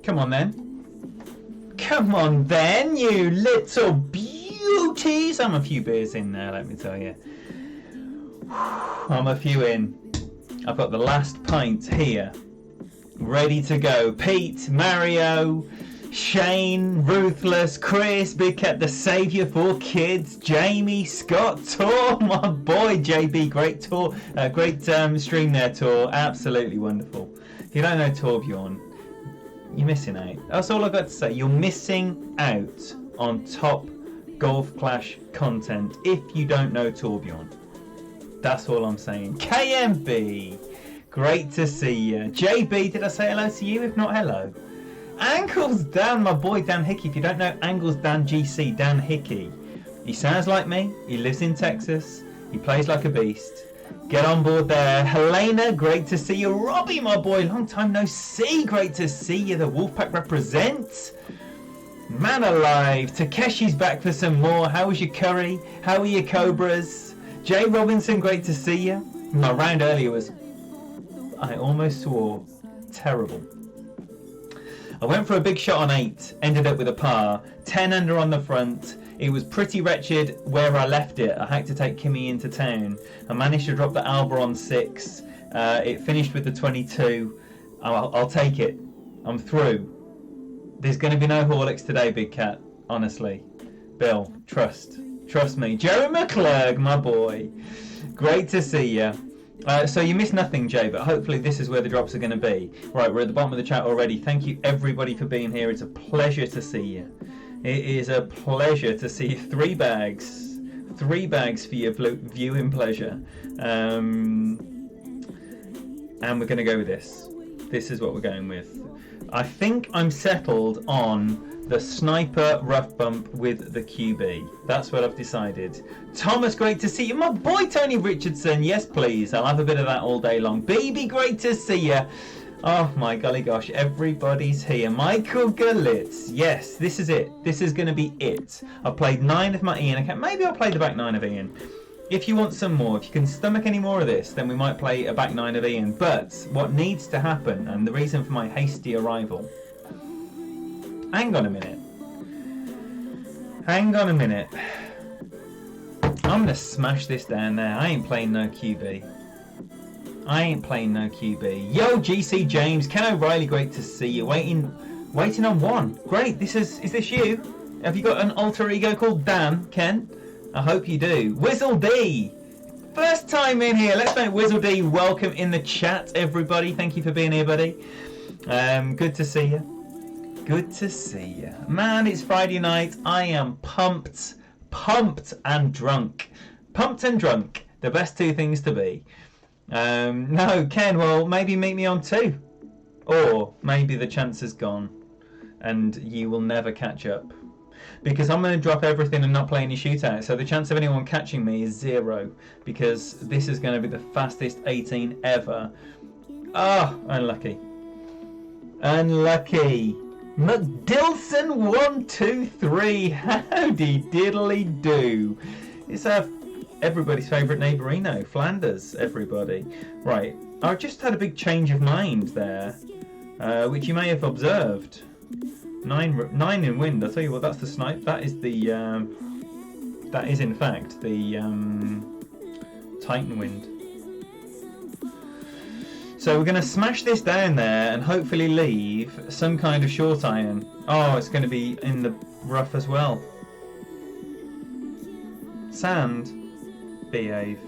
Come on then. Come on then, you little beauties. I'm a few beers in there, let me tell you. I'm a few in. I've got the last pint here. Ready to go. Pete, Mario, Shane, Ruthless, Chris, Big Cat, the Saviour for Kids, Jamie, Scott, Tor, my boy JB, great tour, great stream there, Tor, absolutely wonderful. If you don't know Torbjorn, you're missing out. That's all I've got to say. You're missing out on top Golf Clash content if you don't know Torbjorn. That's all I'm saying. KMB, great to see you. JB, did I say hello to you? If not, hello. Ankles Dan, my boy Dan Hickey. If you don't know Angles Dan GC, Dan Hickey. He sounds like me. He lives in Texas. He plays like a beast. Get on board there. Helena, great to see you. Robbie, my boy, long time no see. Great to see you. The Wolfpack represents. Man alive. Takeshi's back for some more. How was your curry? How are your Cobras? Jay Robinson, great to see you. My round earlier was, I almost swore, terrible. I went for a big shot on 8, ended up with a par, 10 under on the front. It was pretty wretched where I left it. I had to take Kimmy into town. I managed to drop the Alba on 6. It finished with the 22. I'll take it. I'm through. There's going to be no Horlicks today, Big Cat. Honestly. Bill, trust me. Jerry McClurg, my boy. Great to see you. So you missed nothing, Jay, but hopefully this is where the drops are going to be. Right, we're at the bottom of the chat already. Thank you, everybody, for being here. It's a pleasure to see you. It is a pleasure to see you. 3 bags. 3 bags for your viewing pleasure. And we're going to go with this. This is what we're going with. I think I'm settled on the Sniper Rough Bump with the QB. That's what I've decided. Thomas, great to see you. My boy Tony Richardson, yes please. I'll have a bit of that all day long. BB, great to see you. Oh my golly gosh, everybody's here. Michael Galitz, yes, this is it. This is going to be it. I've played 9 of my Ian account. Maybe I'll play the back 9 of Ian. If you want some more, if you can stomach any more of this, then we might play a back 9 of Ian. But what needs to happen, and the reason for my hasty arrival, hang on a minute. I'm going to smash this down there. I ain't playing no QB. Yo, GC James. Ken O'Reilly, great to see you. Waiting on 1. Great. Is this you? Have you got an alter ego called Dan, Ken? I hope you do. Whizzle D. First time in here. Let's make Whizzle D welcome in the chat, everybody. Thank you for being here, buddy. Good to see you. Good to see you. Man, it's Friday night. I am pumped and drunk. Pumped and drunk. The best 2 things to be. No, Ken, well, maybe meet me on 2. Or maybe the chance is gone and you will never catch up. Because I'm going to drop everything and not play any shootout. So the chance of anyone catching me is 0. Because this is going to be the fastest 18 ever. Oh, unlucky. Unlucky. McDilson 123. Howdy diddly do. It's everybody's favourite neighbourino, Flanders, everybody. Right, I just had a big change of mind there, which you may have observed. 9 in wind. I'll tell you what, that's the snipe. That is the that is in fact the Titan wind. So we're going to smash this down there and hopefully leave some kind of short iron. Oh, it's going to be in the rough as well. Sand. Behave.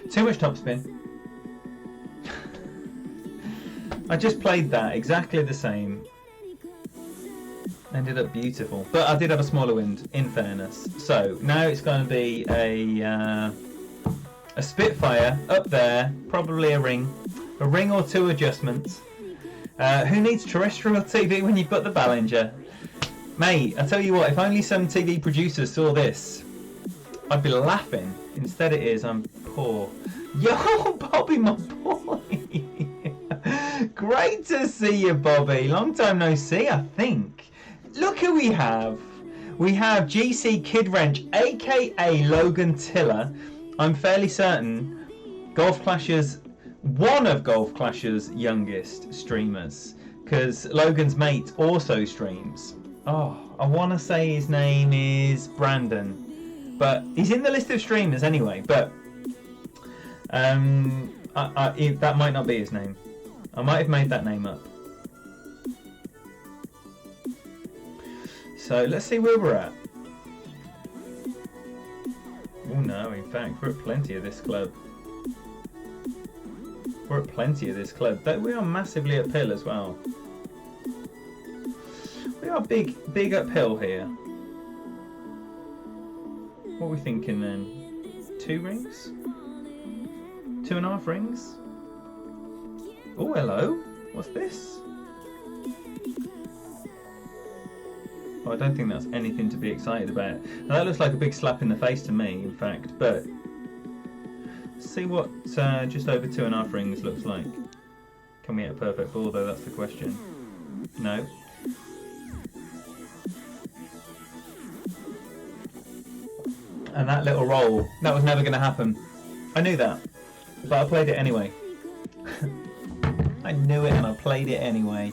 Too much topspin. I just played that exactly the same. Ended up beautiful. But I did have a smaller wind, in fairness. So now it's going to be a Spitfire up there, probably a ring or 2 adjustments. Who needs terrestrial TV when you've got the Ballinger? Mate, I tell you what, if only some TV producers saw this, I'd be laughing. Instead it is, I'm poor. Yo, Bobby, my boy. Great to see you, Bobby. Long time no see, I think. Look who we have. We have GC Kid Wrench, aka Logan Tiller. I'm fairly certain Golf Clash's one of Golf Clash's youngest streamers, because Logan's mate also streams. Oh, I want to say his name is Brandon, but he's in the list of streamers anyway. But that might not be his name. I might have made that name up. So let's see where we're at. Oh no, in fact, we're at plenty of this club. We're at plenty of this club. We are massively uphill as well. We are big uphill here. What are we thinking then? 2 rings? 2.5 rings? Oh, hello. What's this? Oh, I don't think that's anything to be excited about. Now, that looks like a big slap in the face to me, in fact, but let's see what just over 2.5 rings looks like. Can we hit a perfect ball, though? That's the question. No. And that little roll, that was never going to happen. I knew that, but I played it anyway. I knew it and I played it anyway.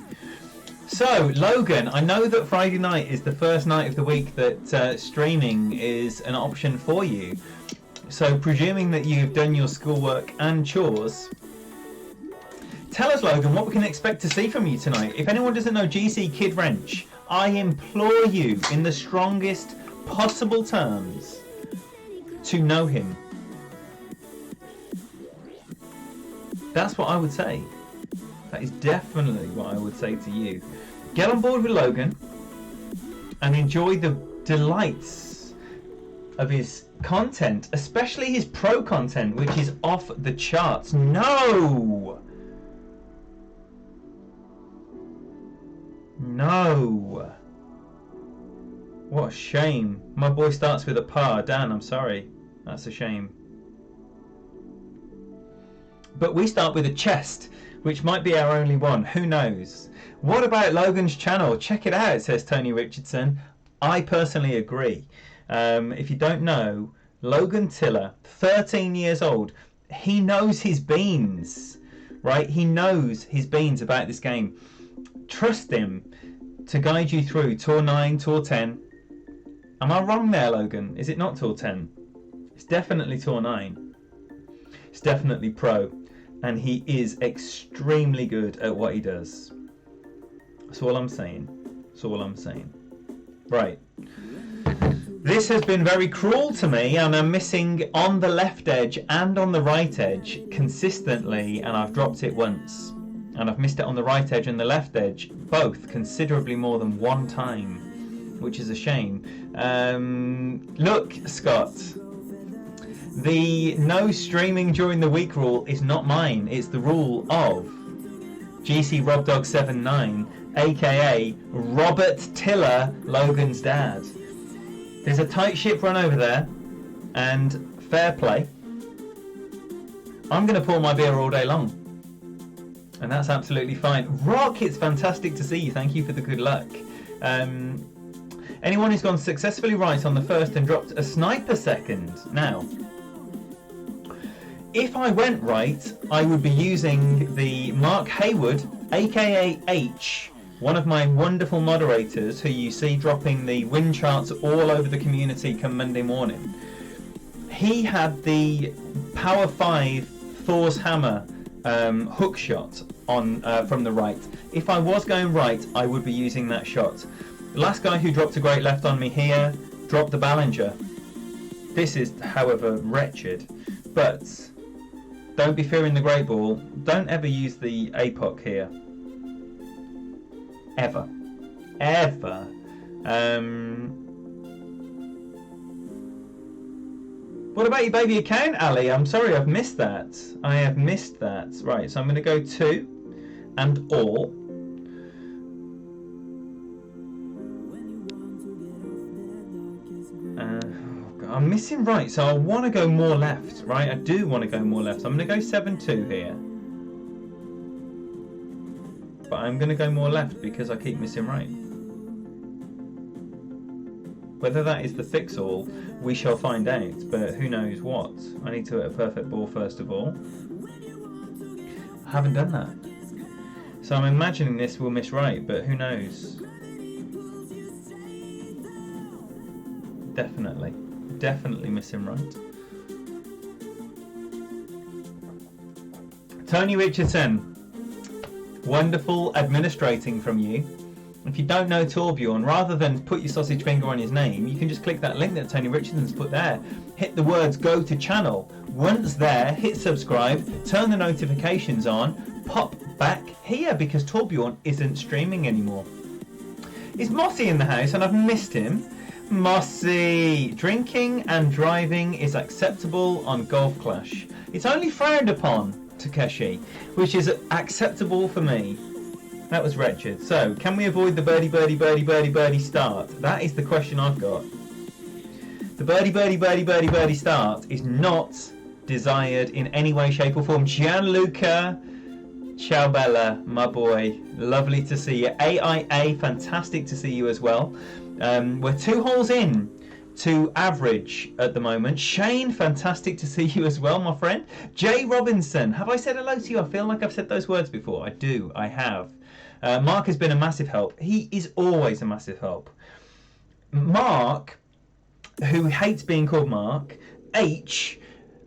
So, Logan, I know that Friday night is the first night of the week that streaming is an option for you. So, presuming that you've done your schoolwork and chores, tell us, Logan, what we can expect to see from you tonight. If anyone doesn't know GC Kid Wrench, I implore you, in the strongest possible terms, to know him. That's what I would say. That is definitely what I would say to you. Get on board with Logan and enjoy the delights of his content, especially his pro content, which is off the charts. No! No! What a shame. My boy starts with a par. Dan, I'm sorry. That's a shame. But we start with a chest, which might be our only one. Who knows? What about Logan's channel? Check it out, says Tony Richardson. I personally agree. If you don't know, Logan Tiller, 13 years old, he knows his beans, right? He knows his beans about this game. Trust him to guide you through Tour 9, Tour 10. Am I wrong there, Logan? Is it not Tour 10? It's definitely Tour 9. It's definitely pro. And he is extremely good at what he does. That's all I'm saying. That's all I'm saying. Right. This has been very cruel to me, and I'm missing on the left edge and on the right edge consistently, and I've dropped it once. And I've missed it on the right edge and the left edge, both considerably more than one time, which is a shame. Look, Scott. The no streaming during the week rule is not mine. It's the rule of GC RobDog79, aka Robert Tiller, Logan's dad. There's a tight ship run over there, and fair play. I'm going to pour my beer all day long, and that's absolutely fine. Rock, it's fantastic to see you. Thank you for the good luck. Anyone who's gone successfully right on the first and dropped a sniper second. Now, if I went right, I would be using the Mark Hayward, aka H, one of my wonderful moderators who you see dropping the win charts all over the community come Monday morning. He had the Power 5 Thor's Hammer hook shot on from the right. If I was going right, I would be using that shot. The last guy who dropped a great left on me here dropped the Ballinger. This is, however, wretched, but don't be fearing the great ball. Don't ever use the APOC here. Ever. Ever. What about your baby account, Ali? I'm sorry, I've missed that. I have missed that. Right, so I'm going to go 2 and all. I'm missing right, so I want to go more left, right? I do want to go more left. So I'm going to go 7-2 here. But I'm going to go more left because I keep missing right. Whether that is the fix-all, we shall find out, but who knows what. I need to hit a perfect ball first of all. I haven't done that. So I'm imagining this will miss right, but who knows? Definitely missing right. Tony Richardson, wonderful administrating from you. If you don't know Torbjorn, rather than put your sausage finger on his name, you can just click that link that Tony Richardson's put there. Hit the words go to channel. Once there, hit subscribe, turn the notifications on, pop back here because Torbjorn isn't streaming anymore. Is Mossy in the house and I've missed him? Mossy! Drinking and driving is acceptable on Golf Clash. It's only frowned upon, Takeshi, which is acceptable for me. That was wretched. So, can we avoid the birdie start? That is the question I've got. The birdie start is not desired in any way, shape or form. Gianluca, ciao Bella, my boy. Lovely to see you. AIA, fantastic to see you as well. We're 2 holes in to average at the moment. Shane, fantastic to see you as well, my friend. Jay Robinson, have I said hello to you? I feel like I've said those words before. I do, I have. Mark has been a massive help. He is always a massive help. Mark, who hates being called Mark. H,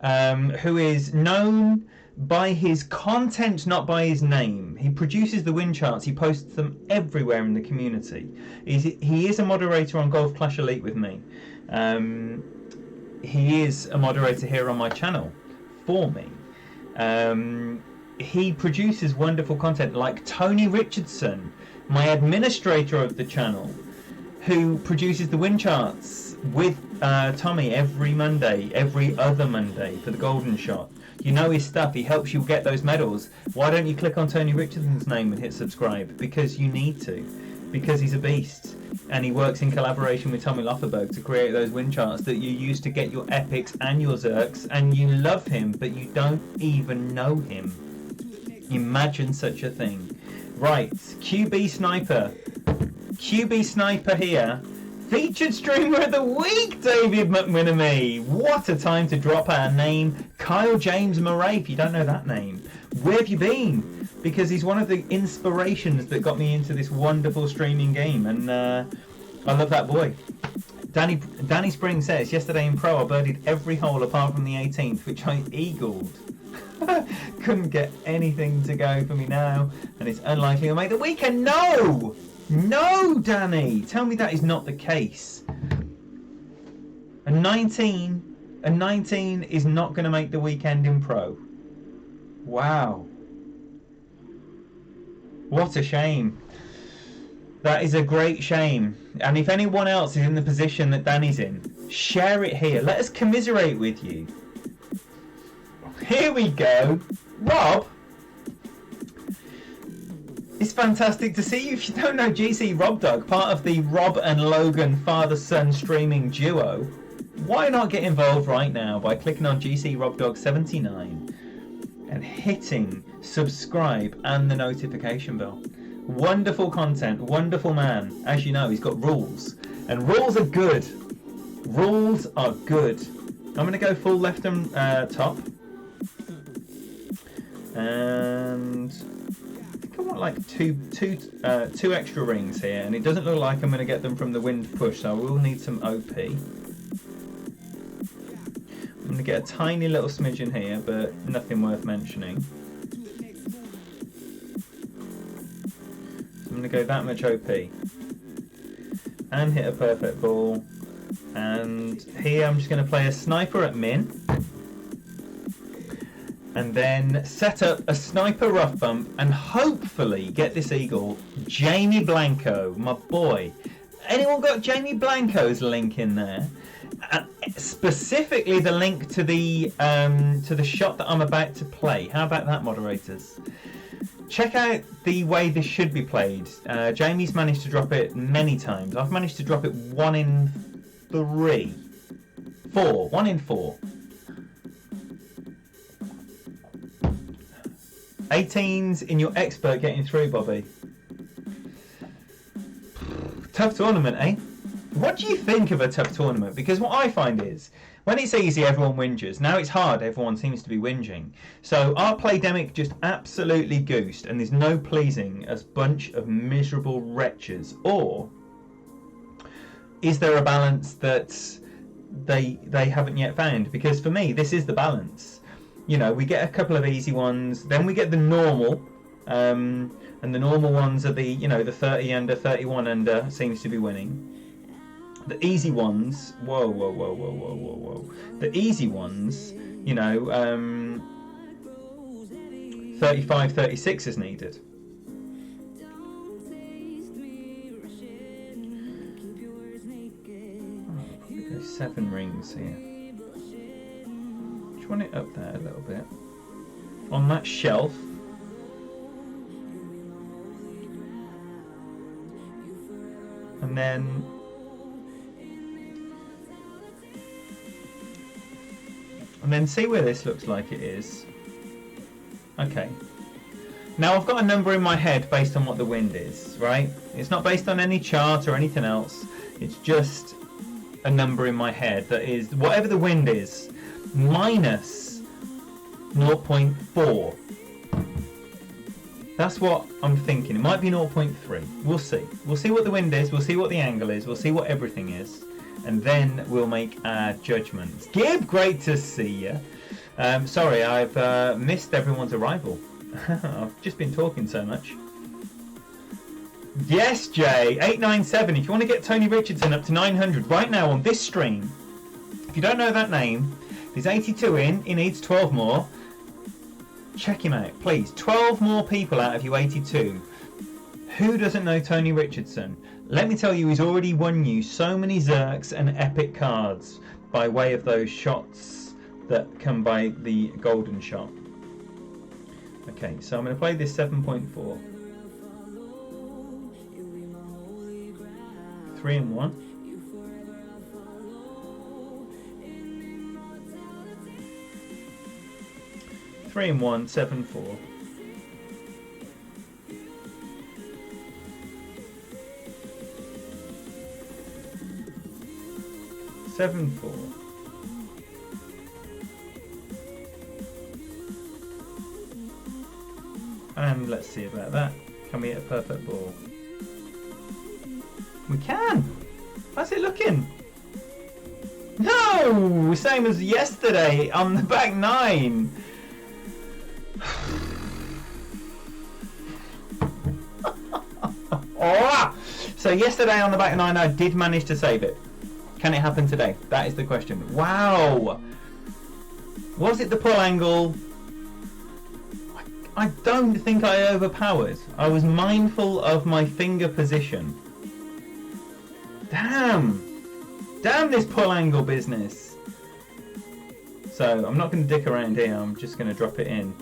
who is known by his content, not by his name. He produces the win charts. He posts them everywhere in the community. He is a moderator on Golf Clash Elite with me. He is a moderator here on my channel for me. He produces wonderful content like Tony Richardson, my administrator of the channel, who produces the win charts with Tommy every Monday, every other Monday for the Golden Shot. You know his stuff. He helps you get those medals. Why don't you click on Tony Richardson's name and hit subscribe? Because you need to. Because he's a beast. And he works in collaboration with Tommy Lofferberg to create those win charts that you use to get your epics and your zerks. And you love him, but you don't even know him. Imagine such a thing. Right, QB Sniper. QB Sniper here. Featured Streamer of the Week, David McMinamy. What a time to drop our name. Kyle James Murray, if you don't know that name. Where have you been? Because he's one of the inspirations that got me into this wonderful streaming game. And I love that boy. Danny Spring says, yesterday in Pro I birdied every hole apart from the 18th, which I eagled. Couldn't get anything to go for me now. And it's unlikely I'll make the weekend. No! No, Danny! Tell me that is not the case. A 19 is not going to make the weekend in Pro. Wow. What a shame. That is a great shame. And if anyone else is in the position that Danny's in, share it here. Let us commiserate with you. Here we go. Rob. It's fantastic to see you. If you don't know GC Rob Dog, part of the Rob and Logan father-son streaming duo, why not get involved right now by clicking on GC Rob Dog 79 and hitting subscribe and the notification bell. Wonderful content, wonderful man. As you know, he's got rules, and rules are good. Rules are good. I'm going to go full left and top, and I want like two extra rings here, and it doesn't look like I'm going to get them from the wind push, so I will need some OP. I'm going to get a tiny little smidgen here, but nothing worth mentioning. So I'm going to go that much OP and hit a perfect ball, and here I'm just going to play a sniper at min. And then set up a sniper rough bump and hopefully get this eagle. Jamie Blanco, my boy. Anyone got Jamie Blanco's link in there? Specifically the link to the shot that I'm about to play. How about that, moderators? Check out the way this should be played. Jamie's managed to drop it many times. I've managed to drop it 1 in 3. 4. 1 in 4. 18s in your expert getting through, Bobby. Tough tournament, eh? What do you think of a tough tournament? Because what I find is, When it's easy, everyone whinges. Now it's hard, everyone seems to be whinging. So our playdemic just absolutely goosed, and there's no pleasing a bunch of miserable wretches. Or is there a balance that they haven't yet found? Because for me, this is the balance. You know, we get a couple of easy ones, then we get the normal, and the normal ones are the, you know, the 30 under, 31 under seems to be winning. The easy ones, whoa. The easy ones, you know, 35, 36 is needed. Probably go 7 rings here. Just want it up there a little bit. On that shelf. And then see where this looks like it is. Okay. Now I've got a number in my head based on what the wind is, right? It's not based on any chart or anything else. It's just a number in my head that is whatever the wind is minus 0.4. That's what I'm thinking. It might be 0.3. We'll see. We'll see what the wind is. We'll see what the angle is. We'll see what everything is. And then we'll make our judgments. Gib, great to see you. Sorry, I've missed everyone's arrival. I've just been talking so much. Yes, Jay, 897. If you want to get Tony Richardson up to 900 right now on this stream, if you don't know that name, he's 82 in. He needs 12 more. Check him out, please. 12 more people out of you 82. Who doesn't know Tony Richardson? Let me tell you, he's already won you so many Zerks and epic cards by way of those shots that come by the golden shot. Okay, so I'm going to play this 7.4. 3 and 1. Three and 1, 7-4. Seven, 4. And let's see about that. Can we hit a perfect ball? We can! How's it looking? No! Same as yesterday on the back 9. Oh! So yesterday on the back 9 I did manage to save it. Can it happen today? That is the question. Wow! Was it the pull angle? I don't think I overpowered. I was mindful of my finger position. Damn! Damn this pull angle business! So I'm not going to dick around here. I'm just going to drop it in.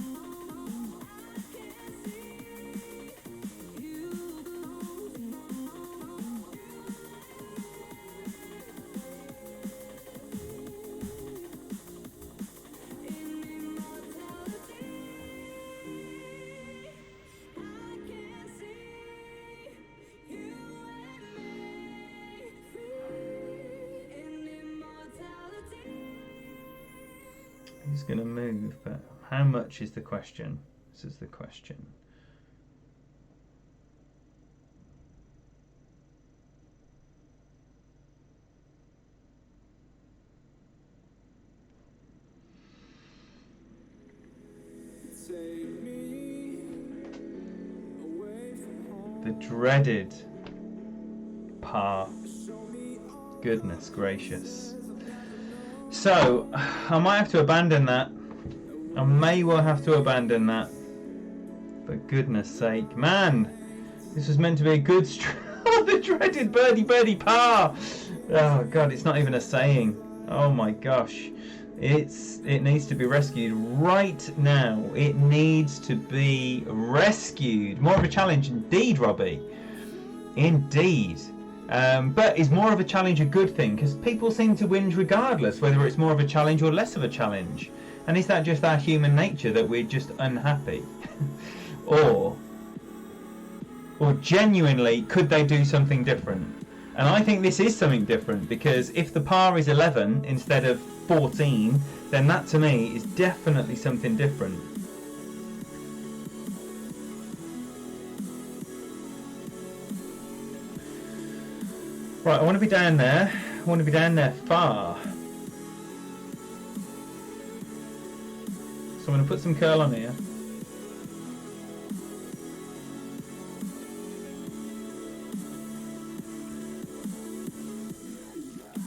He's going to move, but how much is the question? This is the question. The dreaded par. Goodness gracious. So, I might have to abandon that. I may well have to abandon that. For goodness sake. Man! This was meant to be a good oh, the dreaded birdie par! Oh god, it's not even a saying. Oh my gosh. It needs to be rescued right now. It needs to be rescued. More of a challenge indeed, Robbie. Indeed. But is more of a challenge a good thing? Because people seem to whinge regardless whether it's more of a challenge or less of a challenge. And is that just our human nature that we're just unhappy? or genuinely, could they do something different? And I think this is something different, because if the par is 11 instead of 14, then that to me is definitely something different. Right, I want to be down there. I want to be down there far. So I'm going to put some curl on here.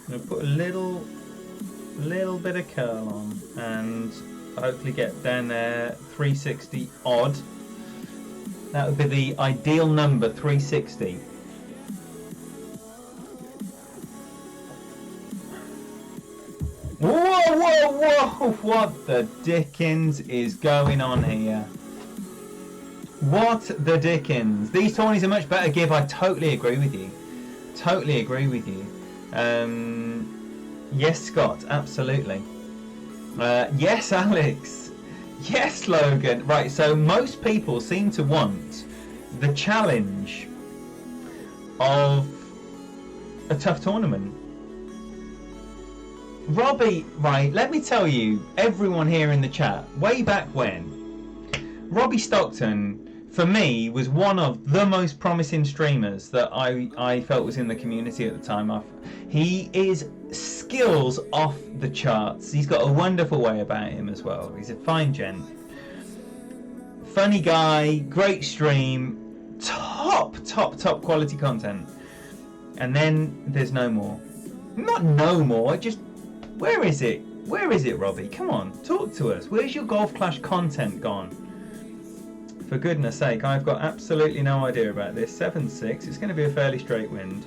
I'm going to put a little bit of curl on and hopefully get down there 360 odd. That would be the ideal number, 360. Whoa, whoa, whoa! What the dickens is going on here? What the dickens? These tourneys are much better give. I totally agree with you. Totally agree with you. Yes, Scott, absolutely. Yes, Alex. Yes, Logan. Right, so most people seem to want the challenge of a tough tournament. Robbie, right, let me tell you, everyone here in the chat, way back when, Robbie Stockton, for me, was one of the most promising streamers that I felt was in the community at the time. He is skills off the charts. He's got a wonderful way about him as well. He's a fine gent. Funny guy, great stream, top quality content. And then there's no more. Not no more, just, where is it? Where is it, Robbie? Come on, talk to us. Where's your Golf Clash content gone? For goodness sake, I've got absolutely no idea about this. 7-6, it's going to be a fairly straight wind.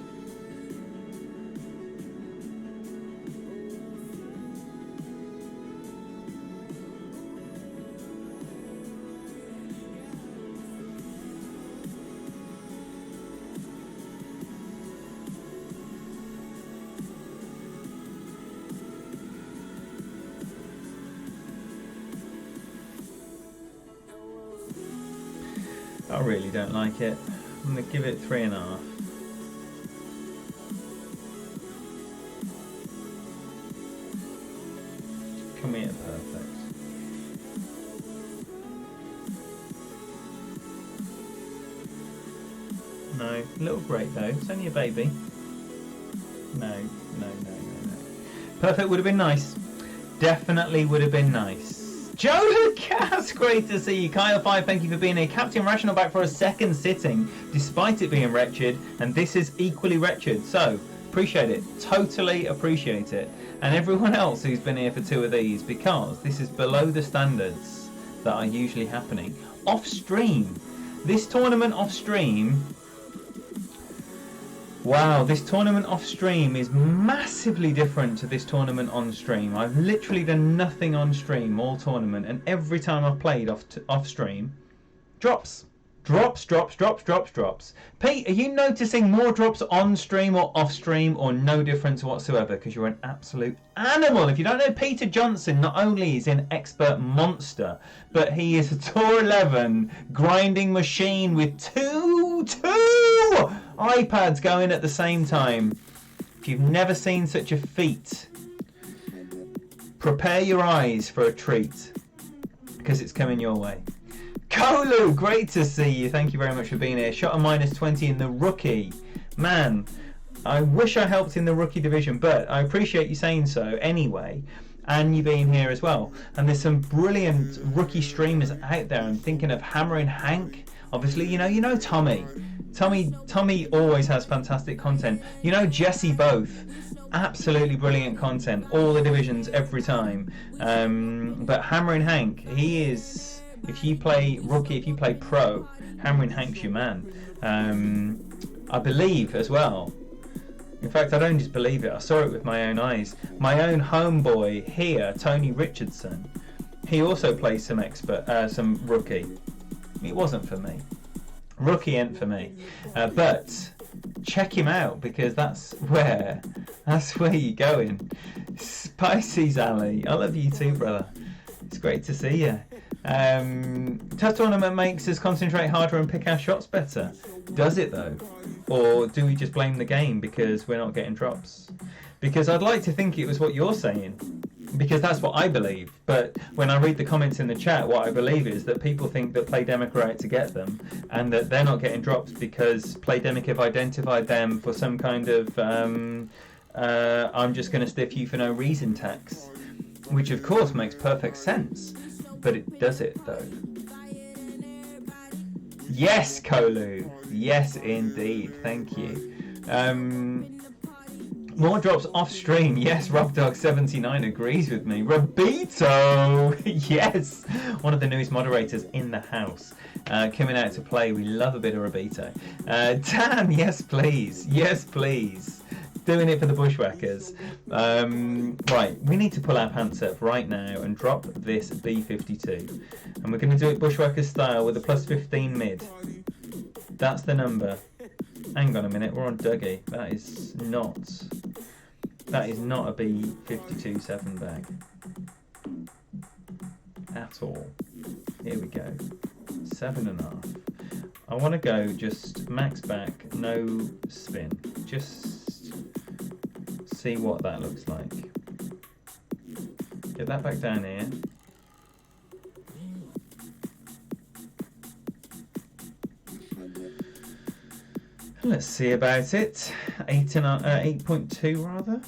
I really don't like it. I'm going to give it 3.5. Come here, perfect. No, a little great though. It's only a baby. No. Perfect would have been nice. Definitely would have been nice. Joe Lucas, great to see you. Kyle 5, thank you for being here. Captain Rational back for a second sitting, despite it being wretched, and this is equally wretched. So, appreciate it. Totally appreciate it. And everyone else who's been here for 2 of these, because this is below the standards that are usually happening. Off stream. This tournament off stream. Wow, this tournament off stream is massively different to this tournament on stream. I've literally done nothing on stream all tournament, and every time I've played off stream, drops. Drops. Pete, are you noticing more drops on stream or off stream, or no difference whatsoever? Because you're an absolute animal. If you don't know, Peter Johnson not only is an expert monster, but he is a Tour 11 grinding machine with two iPads going at the same time. If you've never seen such a feat, prepare your eyes for a treat, because it's coming your way. Kolu, great to see you. Thank you very much for being here. Shot a -20 in the rookie. Man, I wish I helped in the rookie division, but I appreciate you saying so anyway, and you being here as well. And there's some brilliant rookie streamers out there. I'm thinking of Hammering Hank. Obviously, you know Tommy. Tommy always has fantastic content. You know Jesse Both, absolutely brilliant content. All the divisions every time. But Hammering Hank, he is. If you play rookie, if you play pro, Hammering Hank's your man. I believe as well. In fact, I don't just believe it. I saw it with my own eyes. My own homeboy here, Tony Richardson, he also plays some rookie. It wasn't for me. Rookie ain't for me. But check him out, because that's where you're going. Spicy's Ali, I love you too, brother. It's great to see you. Tough tournament makes us concentrate harder and pick our shots better. Does it though? Or do we just blame the game because we're not getting drops? Because I'd like to think it was what you're saying, because that's what I believe. But when I read the comments in the chat, what I believe is that people think that Playdemic are out to get them, and that they're not getting drops because Playdemic have identified them for some kind of I'm just going to stiff you for no reason tax, which of course makes perfect sense. But it does it though. Yes, Kolu. Yes, indeed. Thank you. More drops off stream. Yes, RobDog79 agrees with me. Rabito. Yes, one of the newest moderators in the house. Coming out to play. We love a bit of Rabito. Dan. Yes, please. Yes, please. Doing it for the bushwhackers. Right, we need to pull our pants up right now and drop this B52. And we're going to do it bushwhackers style with a plus 15 mid. That's the number. Hang on a minute, we're on Dougie. That is not a B52 7 bag. At all. Here we go. 7.5. I want to go just max back, no spin. Just see what that looks like. Get that back down here. Let's see about it. 8.2 rather.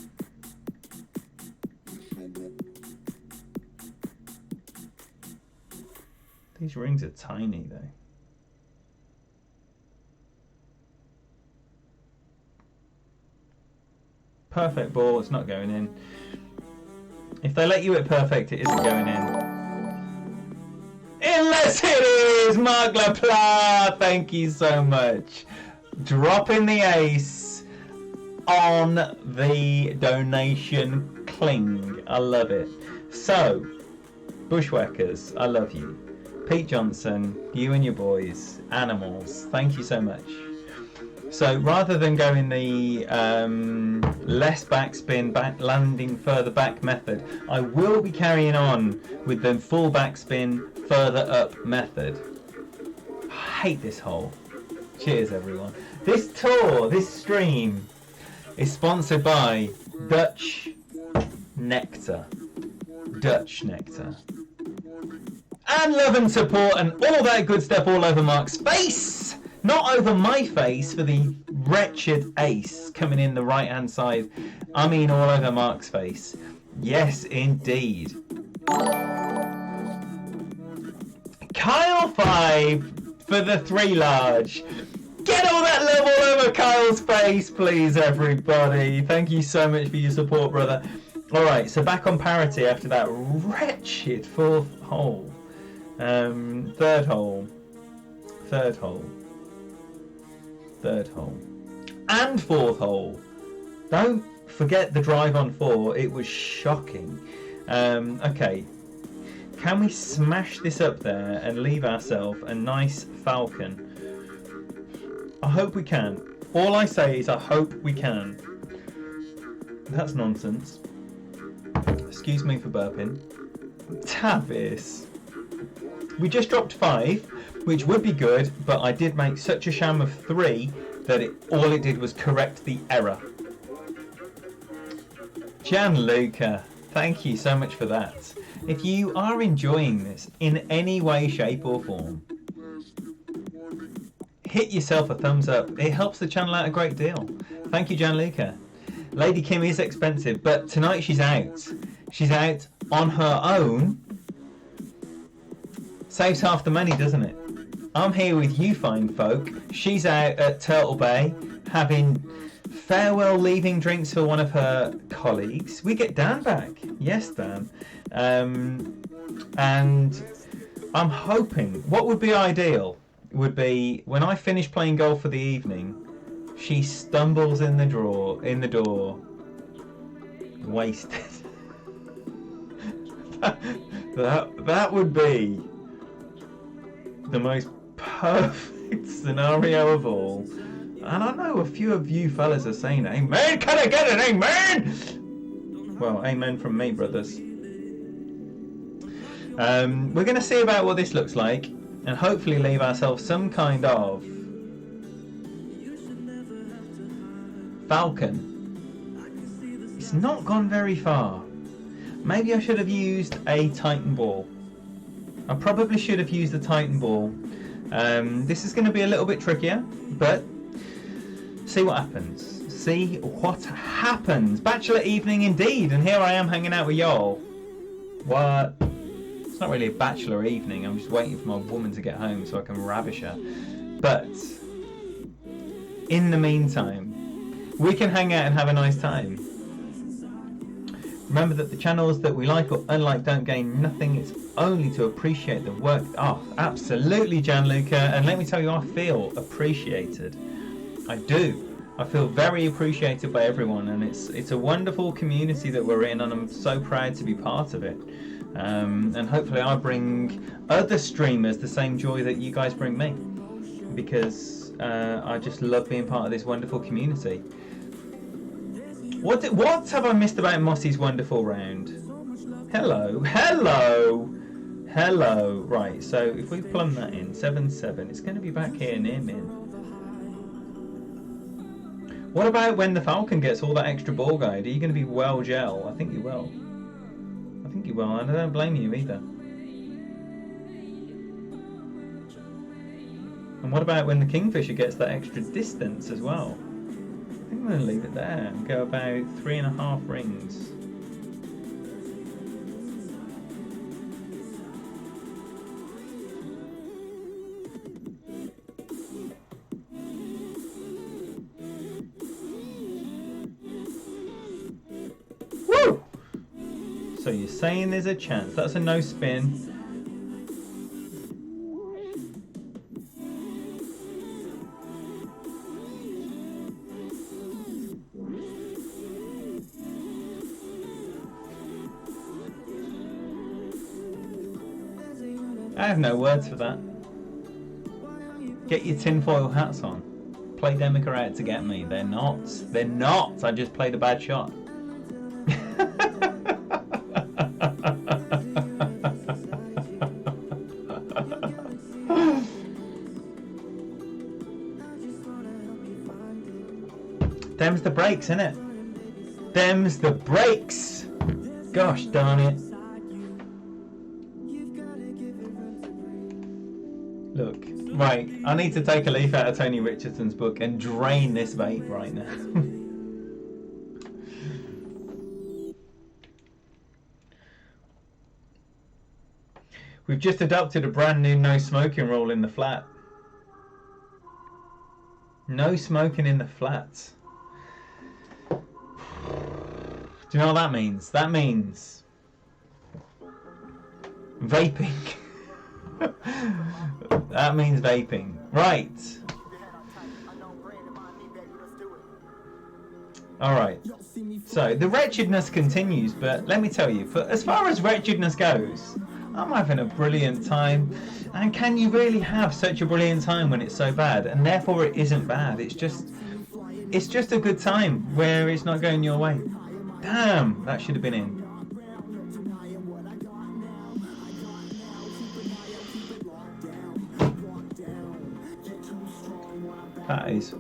These rings are tiny though. Perfect ball, it's not going in. If they let you hit perfect, it isn't going in. Unless it is! Mark Laplat, thank you so much. Dropping the ace on the donation cling. I love it. So, Bushwhackers, I love you. Pete Johnson, you and your boys, animals, thank you so much. So rather than going the less backspin, landing further back method, I will be carrying on with the full backspin, further up method. I hate this hole. Cheers everyone. This tour, this stream, is sponsored by Dutch Nectar. Dutch Nectar. And love and support and all that good stuff all over Mark's face! Not over my face for the wretched ace coming in the right hand side. I mean all over Mark's face. Yes, indeed. Kyle 5 for the 3 large. Get all that love all over Kyle's face, please, everybody. Thank you so much for your support, brother. Alright, so back on parity after that wretched 4th hole. 3rd hole. 3rd hole. 3rd hole. And 4th hole. Don't forget the drive on 4. It was shocking. Okay. Can we smash this up there and leave ourselves a nice falcon? I hope we can. All I say is I hope we can. That's nonsense. Excuse me for burping. Tavis. We just dropped 5, which would be good, but I did make such a sham of 3 that all it did was correct the error. Gianluca, thank you so much for that. If you are enjoying this in any way, shape or form, hit yourself a thumbs up. It helps the channel out a great deal. Thank you, Gianluca. Lady Kim is expensive, but tonight she's out. She's out on her own. Saves half the money, doesn't it? I'm here with you fine folk. She's out at Turtle Bay having farewell leaving drinks for one of her colleagues. We get Dan back. Yes, Dan. And I'm hoping, what would be ideal would be when I finish playing golf for the evening, she stumbles in the door, wasted. that would be the most perfect scenario of all. And I know a few of you fellas are saying amen. Can I get an amen? Well, amen from me, brothers. We're going to see about what this looks like and hopefully leave ourselves some kind of falcon. It's not gone very far. Maybe I should have used a Titan ball. I probably should have used a Titan ball. This is going to be a little bit trickier, but see what happens. See what happens. Bachelor evening indeed, and here I am hanging out with y'all. What? It's not really a bachelor evening. I'm just waiting for my woman to get home so I can ravish her. But in the meantime, we can hang out and have a nice time. Remember that the channels that we like or unlike don't gain nothing. It's only to appreciate the work. Oh, absolutely, Gianluca. And let me tell you, I feel appreciated. I do. I feel very appreciated by everyone, and it's a wonderful community that we're in, and I'm so proud to be part of it. And hopefully I bring other streamers the same joy that you guys bring me, because I just love being part of this wonderful community. What have I missed about Mossy's wonderful round? Hello, hello, hello. Right, so if we plumb that in, 7-7, it's going to be back here near min. What about when the Falcon gets all that extra ball guide? Are you going to be well gel? I think you will. I think you will, and I don't blame you either. And what about when the Kingfisher gets that extra distance as well? I think I'm going to leave it there and go about 3.5 rings. Woo! So you're saying there's a chance. That's a no spin. I have no words for that. Get your tinfoil hats on. Play Demica out to get me. They're not. They're not. I just played a bad shot. Them's the breaks, innit? Them's the breaks. Gosh darn it. Look, right, I need to take a leaf out of Tony Richardson's book and drain this vape right now. We've just adopted a brand new no smoking rule in the flat. No smoking in the flats. Do you know what that means? That means vaping. That means vaping. Right. Alright. So, the wretchedness continues, but let me tell you, as far as wretchedness goes, I'm having a brilliant time. And can you really have such a brilliant time when it's so bad? And therefore it isn't bad. It's just a good time where it's not going your way. Damn, that should have been in. That is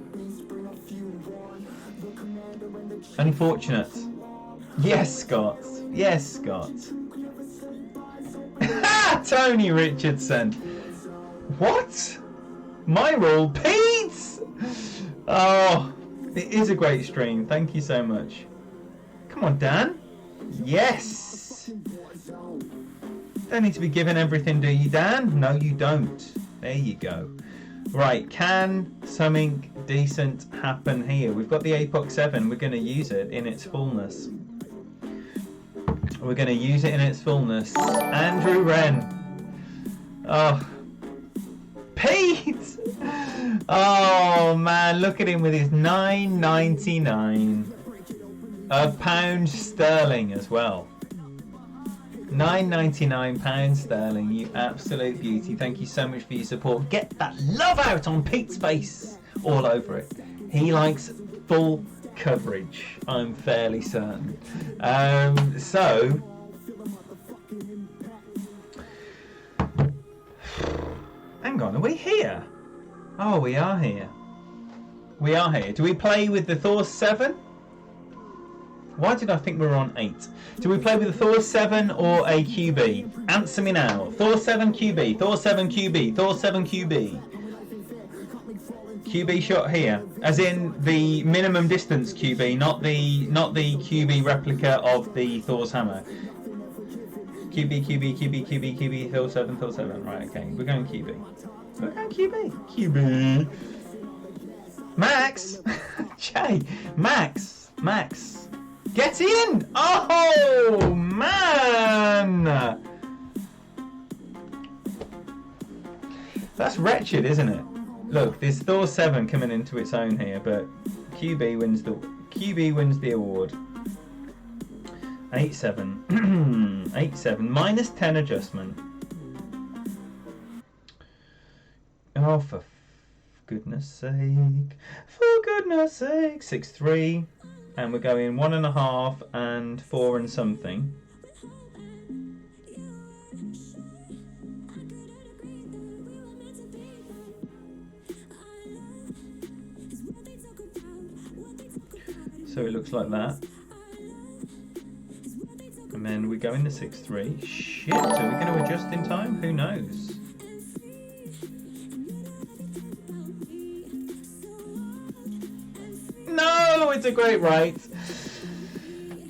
unfortunate. Yes, Scott. Yes, Scott. Tony Richardson. What? My rule, Pete! Oh, it is a great stream. Thank you so much. Come on, Dan. Yes. Don't need to be given everything, do you, Dan? No, you don't. There you go. Right, can something decent happen here? We've got the Apox 7. We're going to use it in its fullness. We're going to use it in its fullness. Andrew Wren. Oh. Pete! Oh, man. Look at him with his $9.99. £1 sterling as well. £9.99 sterling, you absolute beauty. Thank you so much for your support. Get that love out on Pete's face, all over it. He likes full coverage, I'm fairly certain. So Hang on, are we here? Oh, we are here. We are here. Do we play with the Thor 7? Why did I think we were on 8? Do we play with the Thor 7 or a QB? Answer me now. Thor 7 QB, Thor 7 QB, Thor 7 QB. QB shot here, as in the minimum distance QB, not the QB replica of the Thor's hammer. QB, Thor 7, right, okay, we're going QB. We're going QB. Max! Jay! Max! Get in! Oh, man! That's wretched, isn't it? Look, there's Thor 7 coming into its own here, but QB wins the award. 8-7. 8-7. Minus 10 adjustment. Oh, for goodness sake. 6-3. And we're going 1.5 and 4 and something. So it looks like that. And then we go into 6-3. Shit, so we're going to adjust in time? Who knows? No, it's a great right.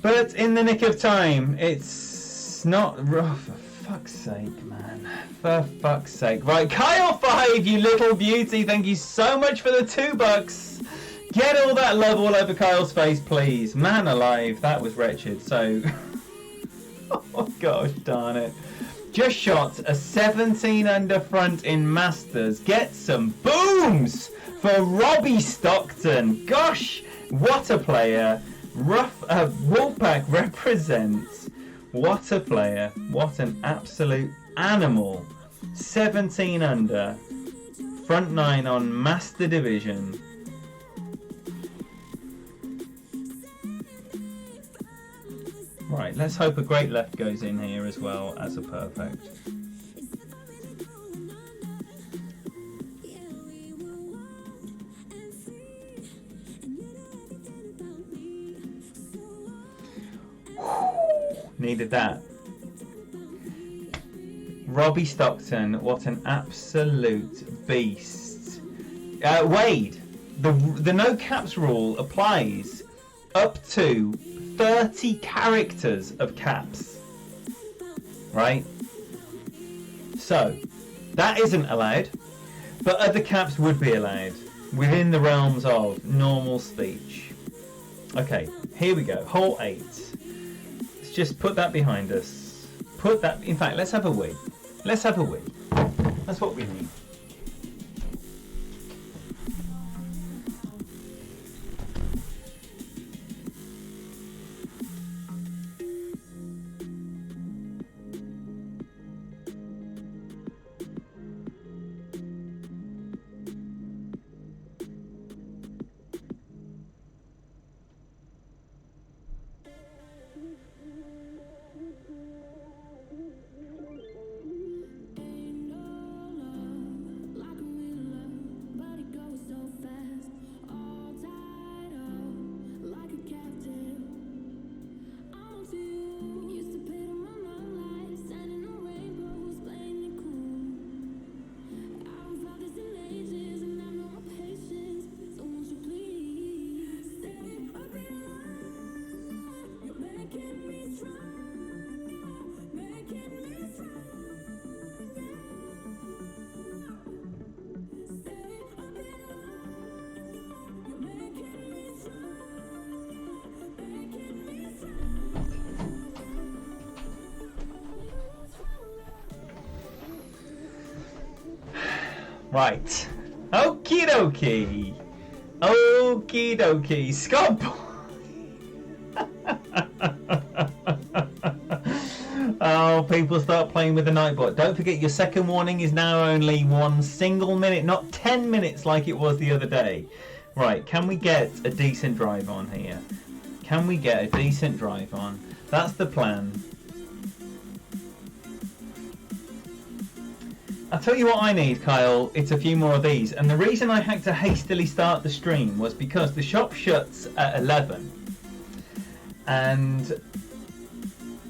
But in the nick of time, it's not rough. For fuck's sake, man. For fuck's sake. Right, Kyle 5, you little beauty. Thank you so much for the $2. Get all that love all over Kyle's face, please. Man alive, that was wretched. So, oh gosh, darn it. Just shot a 17 under front in Masters. Get some booms for Robbie Stockton. Gosh, what a player. Wolfpack represents. What a player. What an absolute animal. 17 under. Front 9 on Master Division. Right, let's hope a great left goes in here as well as a perfect. Needed that. Robbie Stockton, what an absolute beast. Wade, the no caps rule applies up to 30 characters of caps, right? So that isn't allowed, but other caps would be allowed within the realms of normal speech. Okay, here we go. Hole 8. Let's just put that behind us. Put that. In fact, let's have a wee. Let's have a wee. That's what we need. Right. Okie dokie. Okie dokie. Scott. Oh, people start playing with the Nightbot. Don't forget your second warning is now only 1 single minute, not 10 minutes like it was the other day. Right, can we get a decent drive on here? Can we get a decent drive on? That's the plan. I'll tell you what I need, Kyle. It's a few more of these. And the reason I had to hastily start the stream was because the shop shuts at 11. And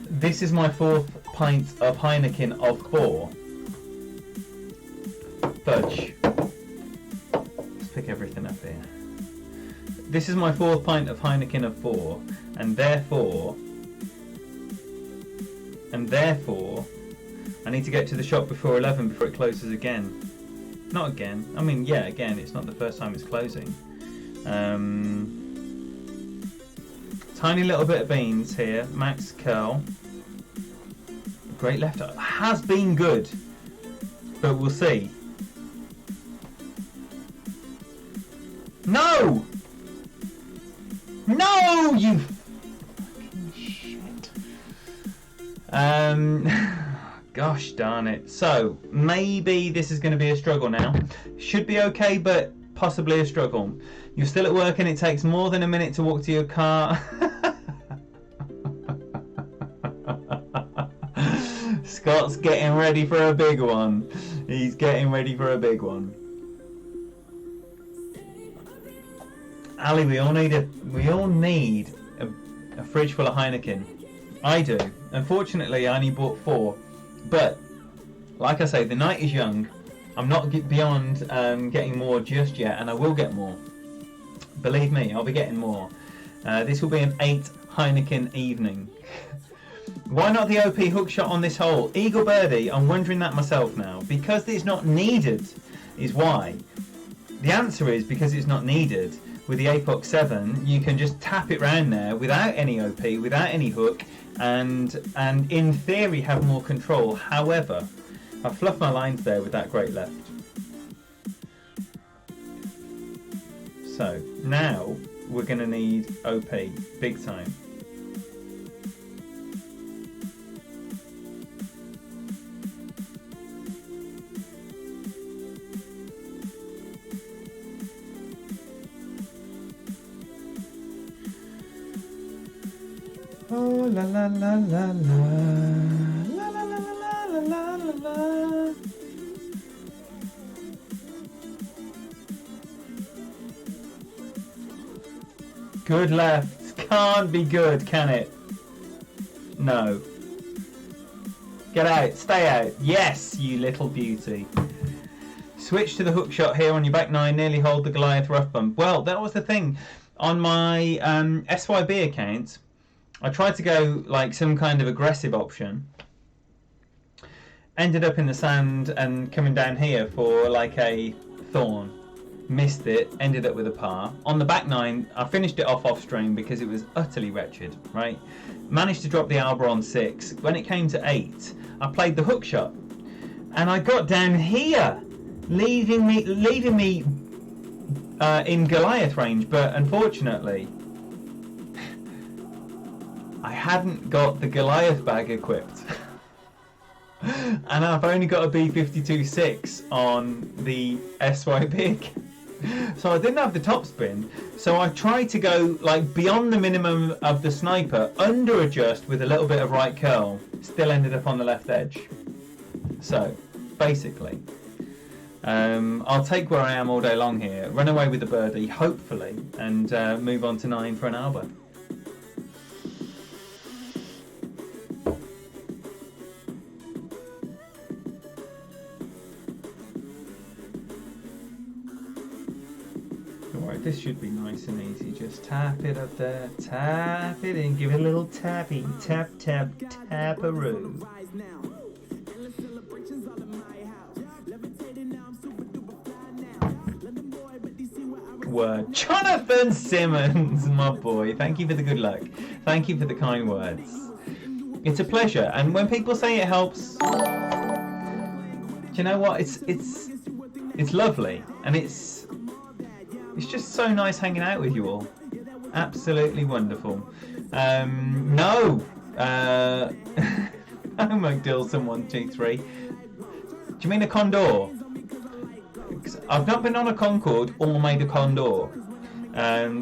this is my 4th pint of Heineken of 4. Fudge. Let's pick everything up here. This is my 4th pint of Heineken of 4. And therefore, I need to get to the shop before 11 before it closes again. Not again. I mean, yeah, again. It's not the first time it's closing. Tiny little bit of beans here. Max Curl. Great left. Has been good. But we'll see. No! No, you fucking shit. Gosh darn it. So, maybe this is going to be a struggle now. Should be okay, but possibly a struggle. You're still at work and it takes more than a minute to walk to your car. Scott's getting ready for a big one. He's getting ready for a big one. Ali, we all need a fridge full of Heineken. I do. Unfortunately, I only bought 4. But, like I say, the night is young. I'm not beyond getting more just yet, and I will get more. Believe me, I'll be getting more. This will be an 8 Heineken evening. Why not the OP hook shot on this hole? Eagle Birdie, I'm wondering that myself now. Because it's not needed is why. The answer is because it's not needed. With the Apox 7, you can just tap it round there without any OP, without any hook, and in theory have more control. However, I fluffed my lines there with that great left. So now we're going to need OP big time. Oh la la la la la la la la la la la la. Good left. Can't be good, can it? No. Get out. Stay out. Yes, you little beauty. Switch to the hook shot here on your back 9. Nearly hold the Goliath rough bump. Well, that was the thing. On my SYB account, I tried to go like some kind of aggressive option. Ended up in the sand and coming down here for like a thorn. Missed it, ended up with a par. On the back 9, I finished it off stream because it was utterly wretched, right? Managed to drop the Alba on 6. When it came to 8, I played the hook shot. And I got down here, leaving me in Goliath range, but unfortunately, I hadn't got the Goliath bag equipped. And I've only got a B52.6 on the SYB. So I didn't have the top spin. So I tried to go like beyond the minimum of the sniper, under adjust with a little bit of right curl. Still ended up on the left edge. So basically, I'll take where I am all day long here, run away with the birdie, hopefully, and move on to 9 for an Alba. This should be nice and easy. Just tap it up there, tap it in, give it a little tappy, tap, tap, tap-a-roo. Word. Jonathan Simmons, my boy. Thank you for the good luck. Thank you for the kind words. It's a pleasure. And when people say it helps, do you know what? It's lovely, and it's just so nice hanging out with you all. Absolutely wonderful. No. Oh, McDilson 123. Do you mean a Condor? I've not been on a Concorde or made a Condor.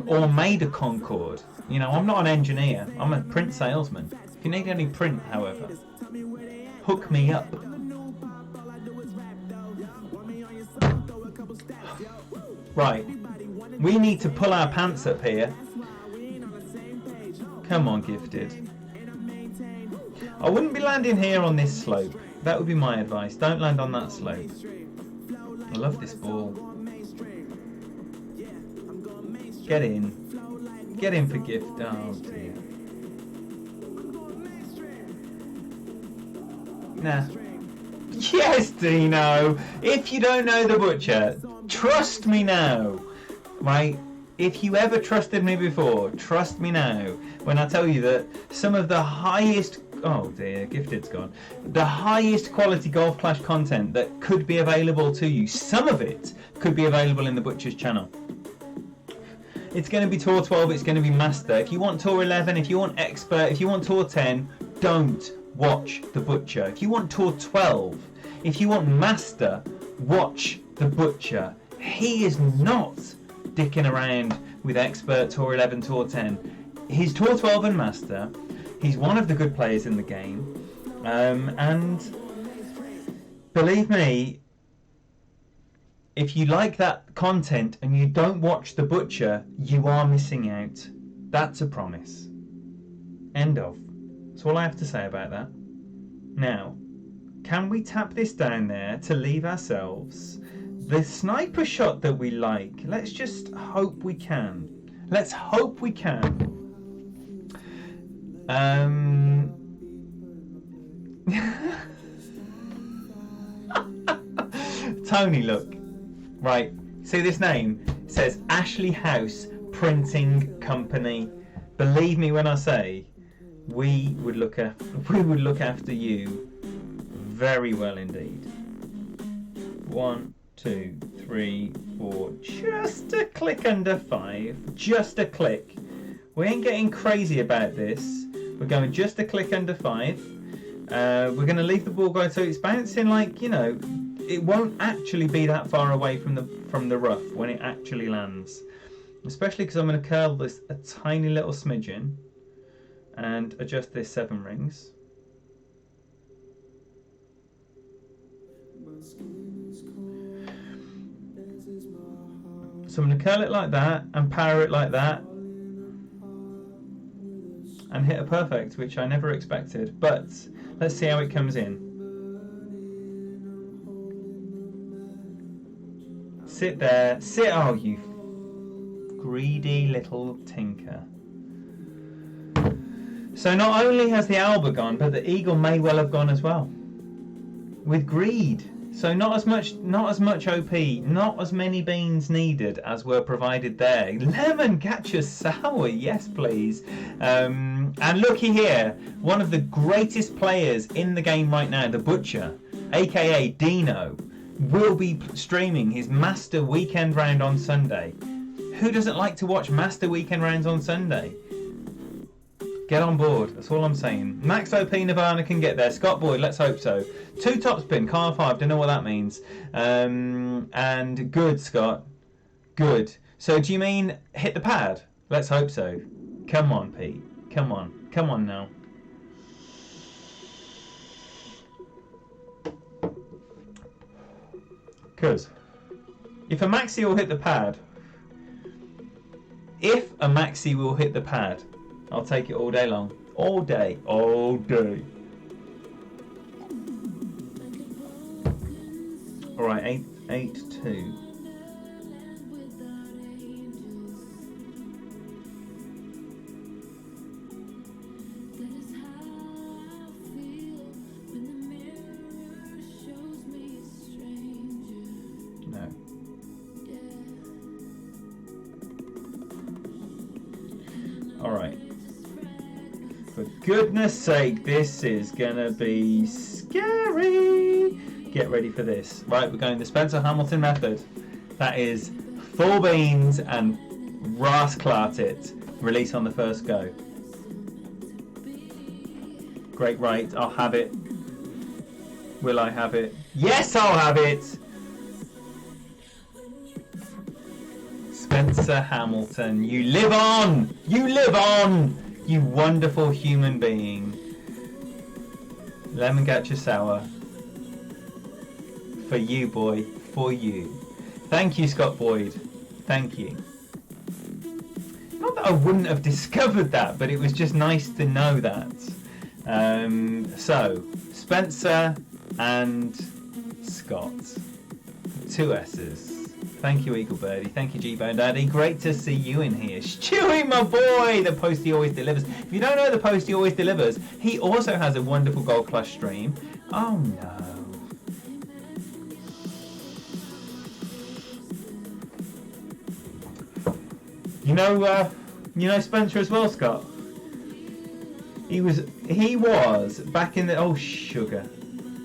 Or made a Concorde. You know, I'm not an engineer. I'm a print salesman. If you need any print, however, hook me up. Right. We need to pull our pants up here. Come on, Gifted. I wouldn't be landing here on this slope. That would be my advice. Don't land on that slope. I love this ball. Get in. Get in for Gift. Oh, dear. Nah. Yes, Dino! If you don't know the Butcher, trust me now. Right? If you ever trusted me before, trust me now when I tell you that some of the highest... Oh dear, Gifted's gone. The highest quality Golf Clash content that could be available to you, some of it could be available in the Butcher's channel. It's going to be Tour 12, it's going to be Master. If you want Tour 11, if you want Expert, if you want Tour 10, don't watch the Butcher. If you want Tour 12, if you want Master, watch the Butcher. He is not dicking around with Expert, Tour 11, Tour 10. He's Tour 12 and Master. He's one of the good players in the game. And believe me, if you like that content and you don't watch the Butcher, you are missing out. That's a promise. End of. That's all I have to say about that. Now, can we tap this down there to leave ourselves the sniper shot that we like? Let's just hope we can. Let's hope we can. Tony, look. Right, see this name? It says Ashley House Printing Company. Believe me when I say we would look after you very well indeed. 1, 2, 3, 4, just a click under 5, just a click. We ain't getting crazy about this. We're going just a click under 5. We're going to leave the ball go so it's bouncing like, you know, it won't actually be that far away from the rough when it actually lands. Especially because I'm going to curl this a tiny little smidgen and adjust this 7 rings. So I'm going to curl it like that and power it like that and hit a perfect, which I never expected. But let's see how it comes in. Sit there. Sit. Oh, you greedy little tinker. So not only has the Alba gone, but the Eagle may well have gone as well. With greed. So not as much OP, not as many beans needed as were provided there. Lemon Gacha Sour, yes please. And looky here, one of the greatest players in the game right now, the Butcher, aka Dino, will be streaming his Master Weekend Round on Sunday. Who doesn't like to watch Master Weekend Rounds on Sunday? Get on board, that's all I'm saying. Max OP Nirvana can get there. Scott Boyd, let's hope so. 2 top spin, car 5, don't know what that means. And good, Scott. Good. So do you mean hit the pad? Let's hope so. Come on, Pete. Come on. Come on now. Because if a maxi will hit the pad, I'll take it all day long. All day. All day. Alright, 8-2. No. Alright. For goodness sake, this is gonna be scary. Get ready for this. Right, we're going the Spencer Hamilton method. That is full beans and rasclat it. Release on the first go. Great right, I'll have it. Will I have it? Yes, I'll have it! Spencer Hamilton, you live on! You live on! You wonderful human being. Lemon Gacha Sour. For you, boy. For you. Thank you, Scott Boyd. Thank you. Not that I wouldn't have discovered that, but it was just nice to know that. So, Spencer and Scott. 2 S's. Thank you, Eagle Birdie. Thank you, G-Bone Daddy. Great to see you in here. Stewie, my boy! The Postie always delivers. If you don't know the Postie always delivers, he also has a wonderful Gold Clash stream. Oh, no. You know Spencer as well, Scott? He was back in the... Oh, sugar.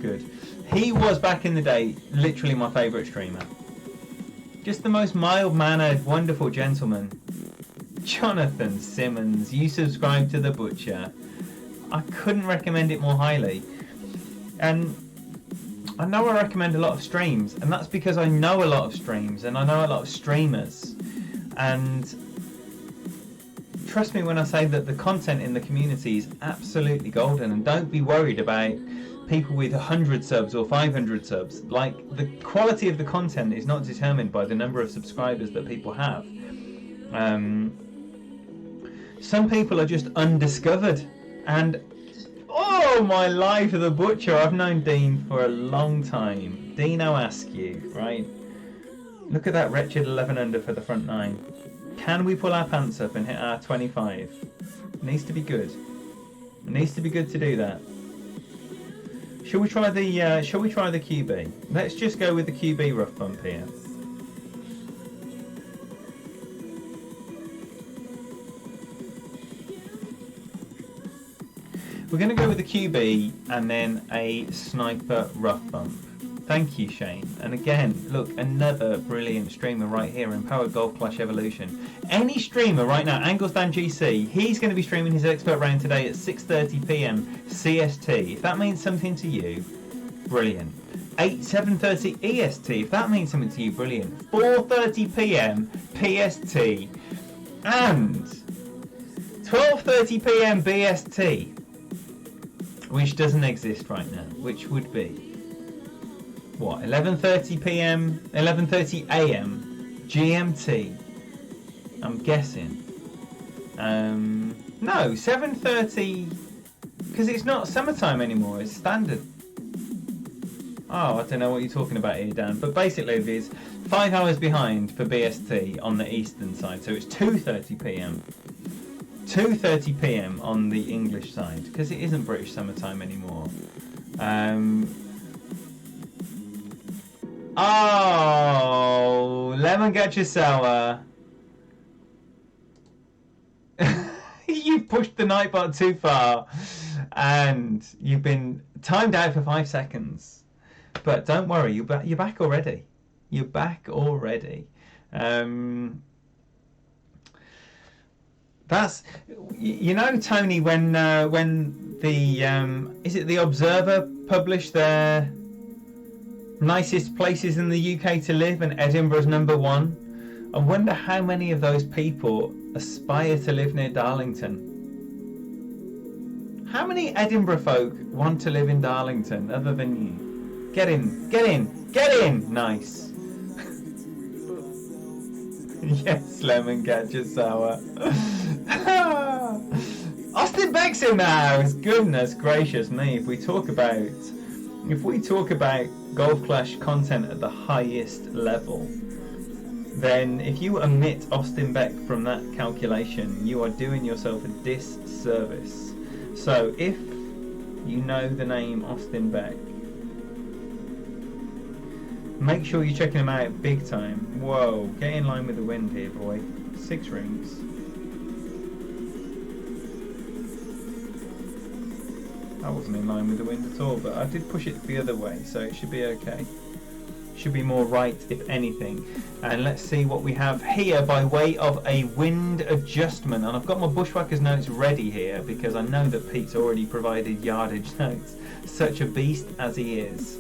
Good. He was back in the day literally my favourite streamer. Just the most mild-mannered, wonderful gentleman. Jonathan Simmons, you subscribe to The Butcher. I couldn't recommend it more highly. And I know I recommend a lot of streams, and that's because I know a lot of streams, and I know a lot of streamers. And trust me when I say that the content in the community is absolutely golden, and don't be worried about people with 100 subs or 500 subs. Like, the quality of the content is not determined by the number of subscribers that people have. Some people are just undiscovered, and oh my life, The Butcher, I've known Dean for a long time. Dino Askew, right? Look at that wretched 11 under for the front 9. Can we pull our pants up and hit our 25? It needs to be good. It needs to be good to do that. Shall we try the QB? Let's just go with the QB rough bump here. We're going to go with the QB and then a sniper rough bump. Thank you, Shane. And again, look, another brilliant streamer right here, Empowered Gold Clash Evolution. Any streamer right now, Anglestan GC, he's going to be streaming his expert round today at 6:30 p.m. CST. If that means something to you, brilliant. 7:30 EST, if that means something to you, brilliant. 4:30 p.m. PST and 12:30 p.m. BST, which doesn't exist right now, which would be what, 11:30 p.m. 11:30 a.m. GMT, I'm guessing. No, 7:30, because it's not summertime anymore, it's standard. Oh, I don't know what you're talking about here, Dan, but basically it is 5 hours behind for BST on the eastern side, so it's 2:30 p.m. 2:30 p.m. on the English side, because it isn't British summertime anymore. Oh, lemon getcha sour. You've pushed the nightbot too far, and you've been timed out for 5 seconds. But don't worry, you're back already. You're back already. That's, you know, Tony, when the is it the Observer published their nicest places in the UK to live and Edinburgh's #1, I wonder how many of those people aspire to live near Darlington. How many Edinburgh folk want to live in Darlington other than you? Get in, get in, get in! Nice. Yes, lemon gadget sour. Austin Beck's in the house. Goodness gracious me! If we talk about Golf Clash content at the highest level, then if you omit Austin Beck from that calculation, you are doing yourself a disservice. So if you know the name Austin Beck, make sure you're checking him out big time. Whoa, get in line with the wind here, boy. 6 rings. That wasn't in line with the wind at all, but I did push it the other way, so it should be okay. Should be more right, if anything. And let's see what we have here by way of a wind adjustment. And I've got my Bushwhackers notes ready here because I know that Pete's already provided yardage notes. Such a beast as he is.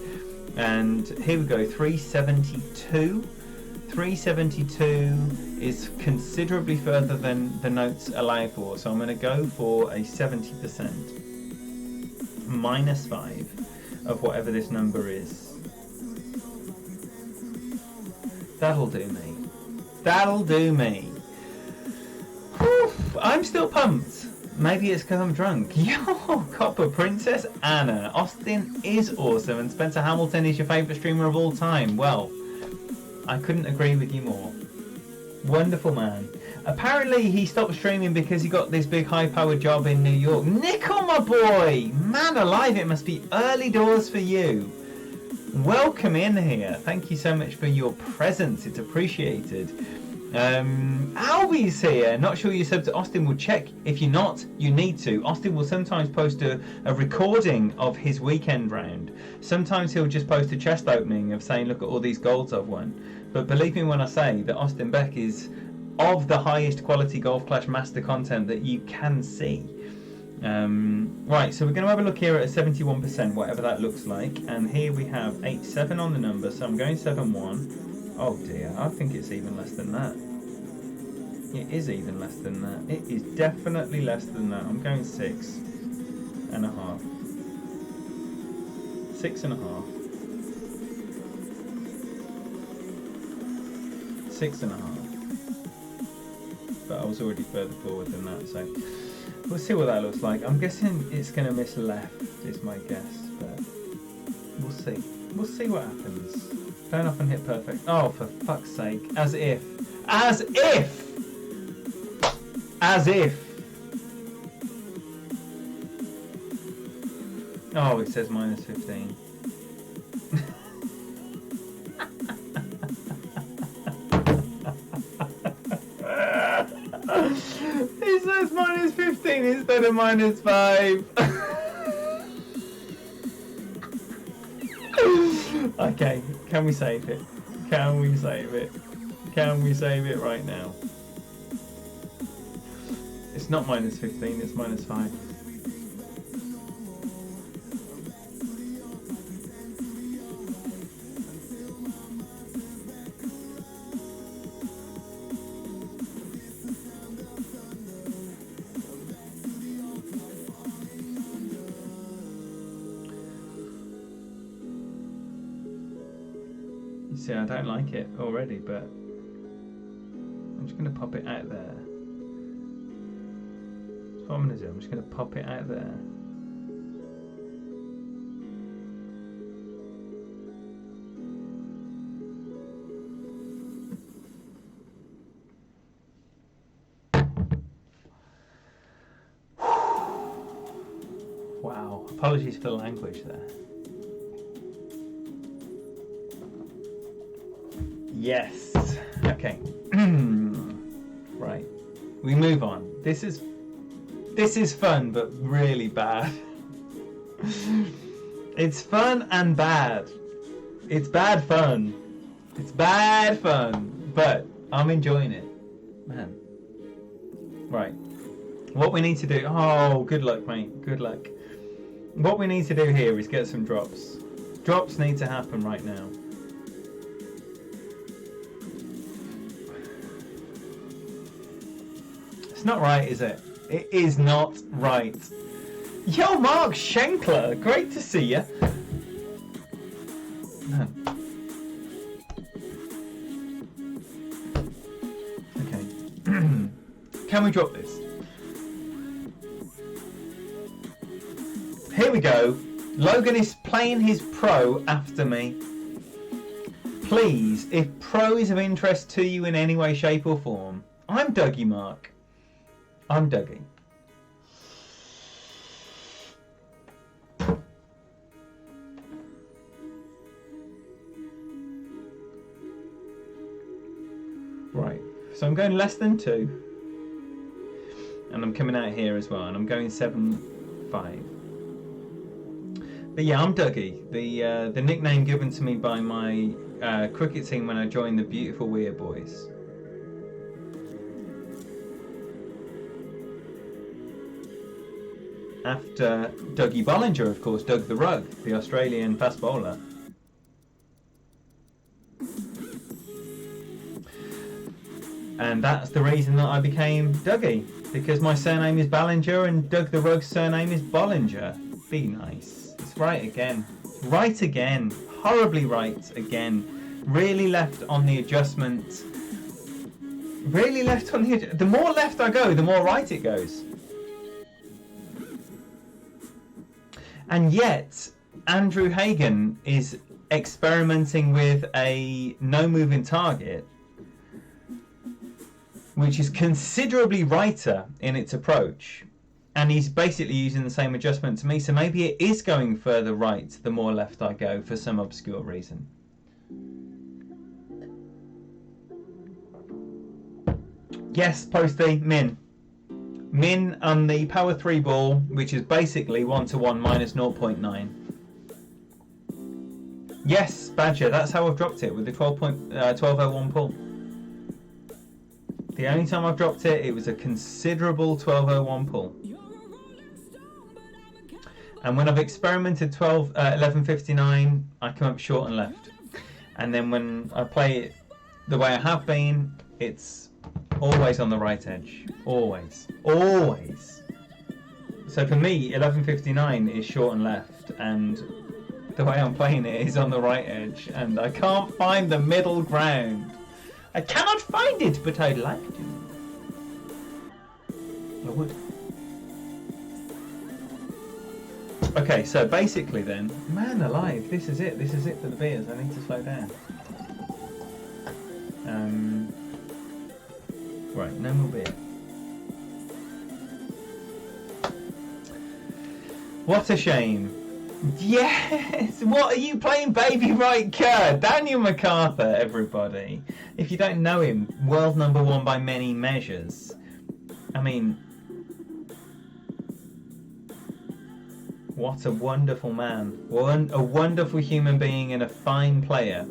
And here we go, 372. 372 is considerably further than the notes allow for, so I'm going to go for a 70%. -5 of whatever this number is. That'll do me. That'll do me. Whew, I'm still pumped. Maybe it's because I'm drunk. Yo, Copper, Princess Anna. Austin is awesome and Spencer Hamilton is your favourite streamer of all time. Well, I couldn't agree with you more. Wonderful man. Apparently he stopped streaming because he got this big high-powered job in New York. Nickel, my boy! Man alive, it must be early doors for you. Welcome in here. Thank you so much for your presence. It's appreciated. Albie's here. Not sure you subbed to Austin. Will check. If you're not, you need to. Austin will sometimes post a recording of his weekend round. Sometimes he'll just post a chest opening of saying, look at all these golds I've won. But believe me when I say that Austin Beck is of the highest quality Golf Clash master content that you can see. Right, so we're going to have a look here at a 71%, whatever that looks like. And here we have 8-7 on the number, so I'm going 7-1. Oh dear, I think it's even less than that. It is even less than that. It is definitely less than that. I'm going 6.5. 6.5. 6.5. But I was already further forward than that, so we'll see what that looks like. I'm guessing it's going to miss left, is my guess, but we'll see. We'll see what happens. Turn off and hit perfect. Oh, for fuck's sake. As if. As if! As if! Oh, it says -15. It says -15 instead of -5. Okay, can we save it? Can we save it? Can we save it right now? It's not -15, it's -5. See, I don't like it already, but I'm just going to pop it out there. That's what I'm going to do. I'm just going to pop it out there. Wow. Apologies for the language there. Yes. Okay. Right. We move on. This is fun, but really bad. It's fun and bad. It's bad fun. It's bad fun, but I'm enjoying it, man. Right. What we need to do. Oh, good luck, mate. Good luck. What we need to do here is get some drops. Drops need to happen right now. It's not right, is it? It is not right. Yo, Mark Schenkler, great to see you. Man. Okay. Can we drop this? Here we go. Logan is playing his pro after me. Please, if pro is of interest to you in any way, shape or form, I'm Dougie Mark. I'm Dougie. Right, so I'm going less than 2. And I'm coming out here as well, and I'm going 7-5. But yeah, I'm Dougie, the nickname given to me by my cricket team when I joined the beautiful Weir Boys. After Dougie Bollinger, of course, Doug the Rug, the Australian fast bowler. And that's the reason that I became Dougie, because my surname is Ballinger and Doug the Rug's surname is Bollinger. Be nice. It's right again. Right again. Horribly right again. Really left on the adjustment Really left on the edge? The more left I go, the more right it goes. And yet, Andrew Hagen is experimenting with a no moving target, which is considerably righter in its approach. And he's basically using the same adjustment to me, so maybe it is going further right the more left I go for some obscure reason. Yes, Posty, Min. Min on the power 3 ball, which is basically 1-to-1 minus 0.9. Yes, Badger, that's how I've dropped it with the 1201 pull. The only time I've dropped it, it was a considerable 1201 pull. And when I've experimented 1159, I come up short and left. And then when I play it the way I have been, it's always on the right edge. Always. Always. So for me, 1159 is short and left, and the way I'm playing it is on the right edge, and I can't find the middle ground. I cannot find it, but I'd like to. I would. Okay, so basically then, man alive, this is it for the beers. I need to slow down. Right, no more beer. What a shame. Yes! What are you playing, Baby Right Kerr? Daniel MacArthur, everybody. If you don't know him, world #1 by many measures. I mean, what a wonderful man. A wonderful human being and a fine player.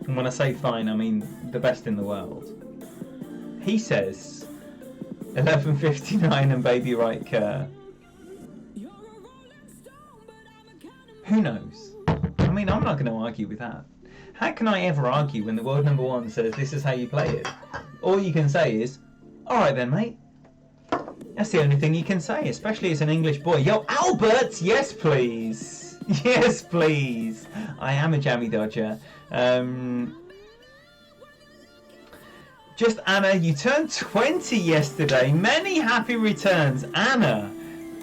And when I say fine, I mean the best in the world. He says 1159 and Baby Right Kerr. Who knows? I mean, I'm not going to argue with that. How can I ever argue when the world #1 says this is how you play it? All you can say is, alright then, mate. That's the only thing you can say, especially as an English boy. Yo, Albert! Yes, please! Yes, please! I am a jammy dodger. Just Anna, you turned 20 yesterday. Many happy returns. Anna,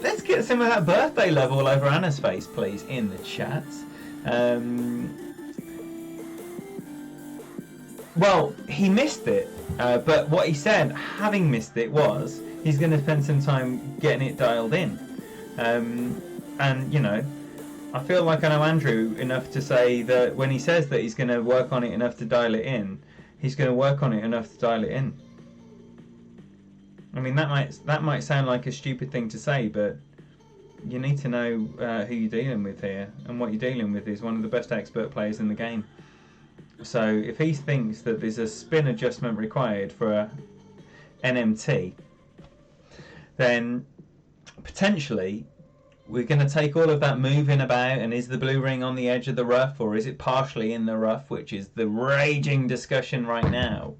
let's get some of that birthday love all over Anna's face, please, in the chat. Well, he missed it, but what he said, having missed it, was he's going to spend some time getting it dialed in. And, you know, I feel like I know Andrew enough to say that when he says that he's going to work on it enough to dial it in, he's going to work on it enough to dial it in. I mean, that might sound like a stupid thing to say, but you need to know who you're dealing with here, and what you're dealing with is one of the best expert players in the game. So if he thinks that there's a spin adjustment required for a NMT, then potentially we're going to take all of that moving about, and is the blue ring on the edge of the rough, or is it partially in the rough, which is the raging discussion right now.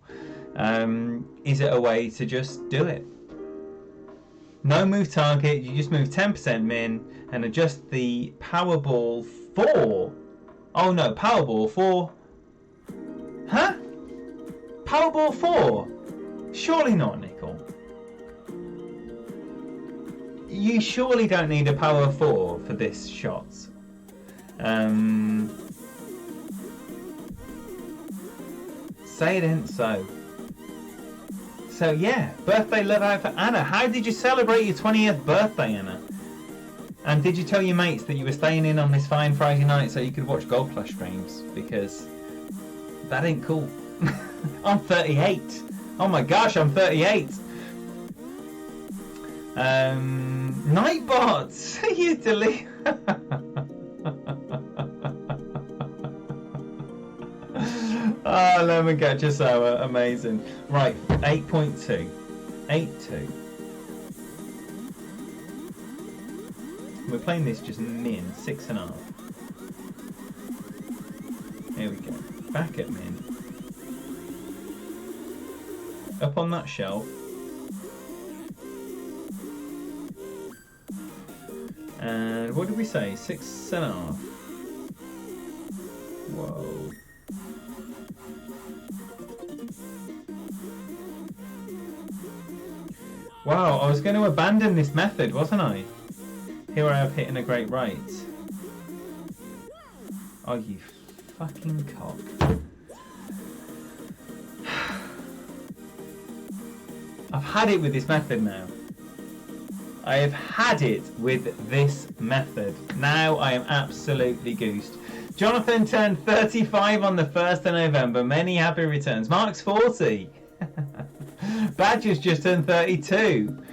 Is it a way to just do it? No move target, you just move 10% min and adjust the Powerball 4. Oh no, Powerball 4. Huh? Powerball 4? Surely not, Nickel. You surely don't need a power 4 for this shot. Say it ain't so. So yeah, birthday love out for Anna. How did you celebrate your 20th birthday, Anna? And did you tell your mates that you were staying in on this fine Friday night so you could watch Gold Clash streams? Because that ain't cool. I'm 38. Oh my gosh, I'm 38. Nightbots, you delete. Oh, lemon catcher sour, amazing. Right, 8.2. 8.2. We're playing this just min, 6.5. Here we go. Back at min. Up on that shelf. And what did we say? 6.5. Whoa. Wow, I was going to abandon this method, wasn't I? Here I have hitting a great rate. Oh, you fucking cock. I've had it with this method now. I have had it with this method. Now I am absolutely goosed. Jonathan turned 35 on the 1st of November. Many happy returns. Mark's 40. Badger's just turned 32.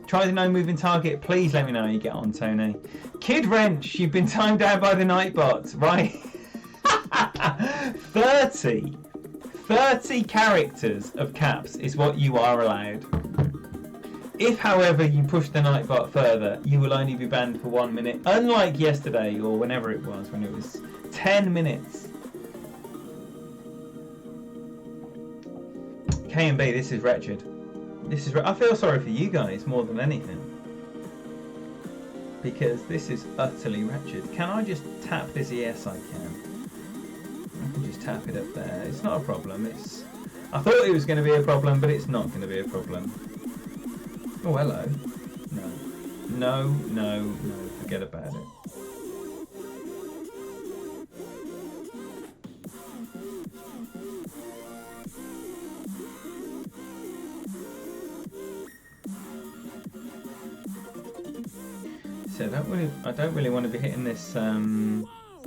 Try the no moving target. Please let me know how you get on, Tony. Kid Wrench, you've been timed out by the Nightbot, right? 30 characters of caps is what you are allowed. If, however, you push the Nightbot further, you will only be banned for 1 minute. Unlike yesterday, or whenever it was, when it was 10 minutes. K and B, this is wretched. I feel sorry for you guys more than anything. Because this is utterly wretched. Can I just tap this? Yes, I can. I can just tap it up there. It's not a problem. I thought it was going to be a problem, but it's not going to be a problem. Oh, hello. No. Forget about it. So I don't really want to be hitting this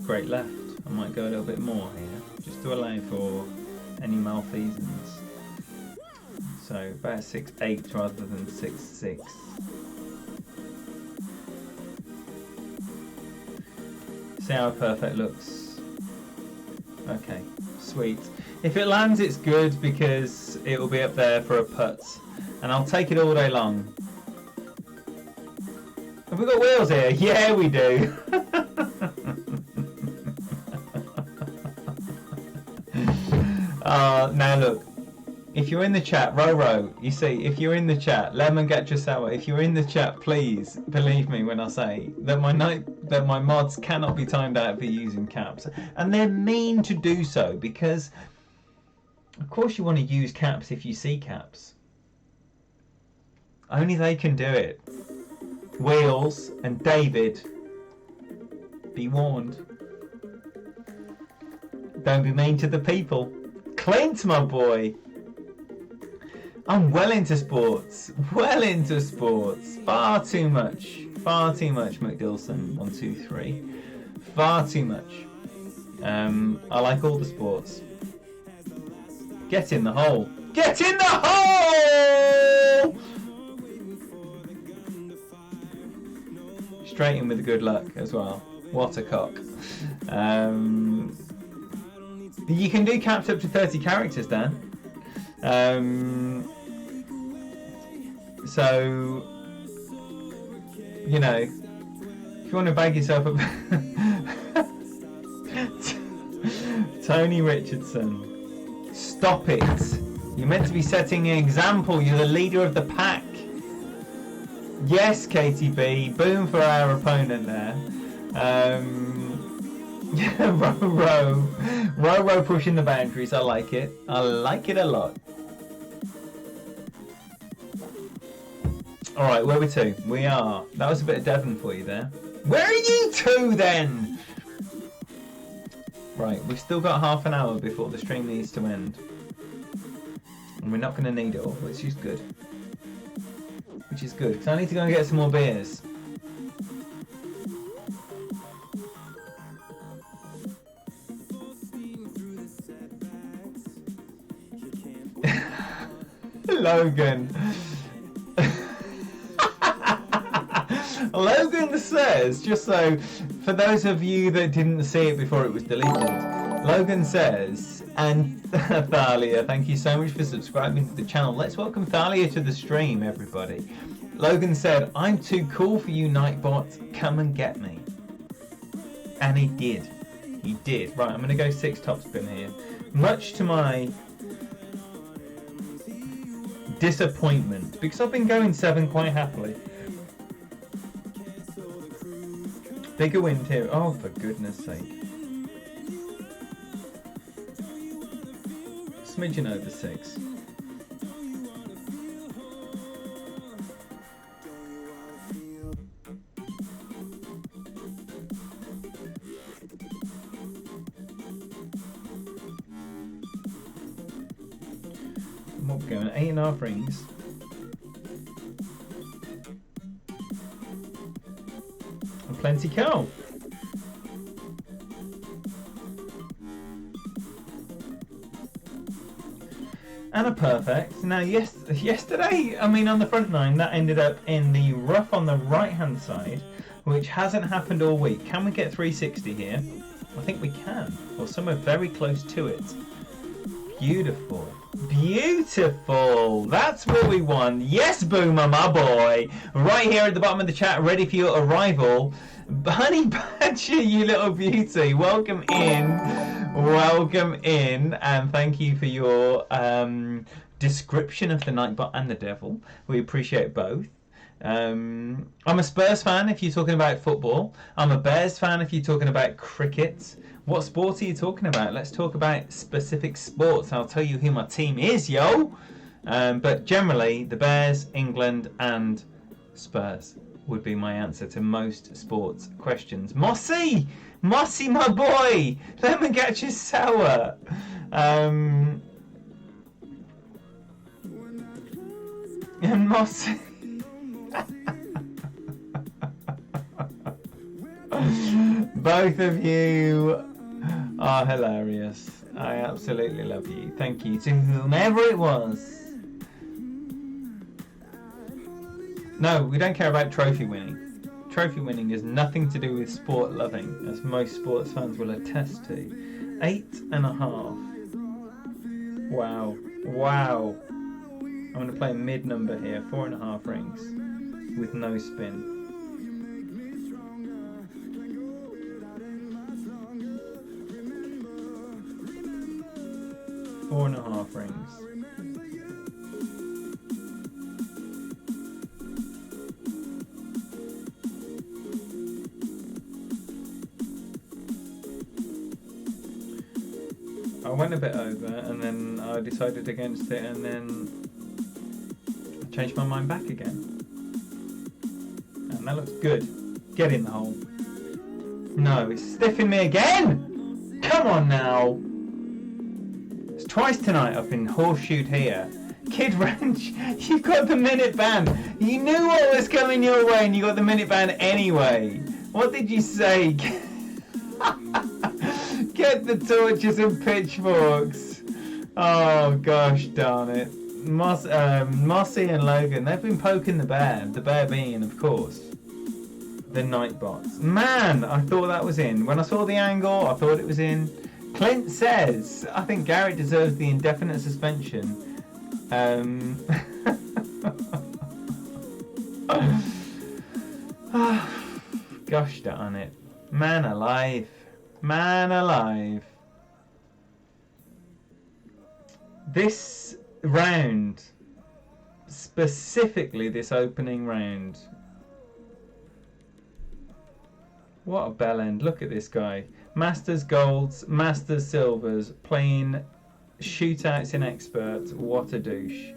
great left. I might go a little bit more here, just to allow for any malfeasance. So about 6'8" rather than 6'6". See how perfect looks. Okay, sweet. If it lands, it's good because it will be up there for a putt, and I'll take it all day long. Have we got wheels here? Yeah, we do. Now look, if you're in the chat, Roro, you see, if you're in the chat, Lemon Gatrasawa, if you're in the chat, please believe me when I say that my mods cannot be timed out for using caps, and they're mean to do so because, of course, you want to use caps if you see caps. Only they can do it. Wheels and David, be warned. Don't be mean to the people. Clint, my boy. I'm well into sports. Far too much, McDilson. 1, 2, 3. Far too much. I like all the sports. Get in the hole. Get in the hole! Straight in with the good luck as well. What a cock. You can do caps up to 30 characters, Dan. So, you know, if you want to bag yourself up... Tony Richardson, stop it. You're meant to be setting an example. You're the leader of the pack. Yes, KTB, boom for our opponent there. Ro pushing the boundaries. I like it. I like it a lot. All right, where are we to? We are. That was a bit of Devon for you there. Where are you two then? Right, we've still got half an hour before the stream needs to end, and we're not going to need it all, which is good. Because I need to go and get some more beers. Logan. Logan says, just so for those of you that didn't see it before it was deleted, Logan says, and Thalia, thank you so much for subscribing to the channel. Let's welcome Thalia to the stream, everybody. Logan said, I'm too cool for you, Nightbot. Come and get me. And he did. He did. Right, I'm going to go 6 top spin here. Much to my disappointment, because I've been going 7 quite happily. Bigger wind here. Oh, for goodness sake. Smidgen over 6. What we're going 8.5 rings. And plenty coal. And a perfect. Now, yesterday, I mean, on the front nine, that ended up in the rough on the right-hand side, which hasn't happened all week. Can we get 360 here? I think we can, or somewhere very close to it. Beautiful. Beautiful. That's what we want. Yes, Boomer, my boy. Right here at the bottom of the chat, ready for your arrival. Honey Badger, you little beauty. Welcome in. Welcome in. And thank you for your description of the Nightbot and the Devil. We appreciate both. I'm a Spurs fan if you're talking about football. I'm a Bears fan if you're talking about cricket. What sport are you talking about? Let's talk about specific sports. I'll tell you who my team is, yo. But generally, the Bears, England, and Spurs would be my answer to most sports questions. Mossy, my boy. Lemon get you sour. And Mossy. Both of you are hilarious. I absolutely love you. Thank you to whomever it was. No, we don't care about trophy winning. Trophy winning has nothing to do with sport loving, as most sports fans will attest to. 8.5. Wow. Wow. I'm going to play a mid number here. 4.5 rings with no spin. 4.5 rings. I went a bit over and then I decided against it and then I changed my mind back again. And that looks good. Get in the hole. No, it's stiffing me again! Come on now! Twice tonight I've been horseshoed here. Kid Ranch, you've got the minute ban. You knew what was coming your way and you got the minute ban anyway. What did you say? Get the torches and pitchforks. Oh gosh darn it. Mossy and Logan, they've been poking the bear being, of course, the Nightbots. Man, I thought that was in. When I saw the angle, I thought it was in. Clint says, I think Garrett deserves the indefinite suspension. Gosh darn it. Man alive. Man alive. This round, specifically this opening round. What a bell end. Look at this guy. Masters Golds, Masters Silvers, playing shootouts in Expert. What a douche.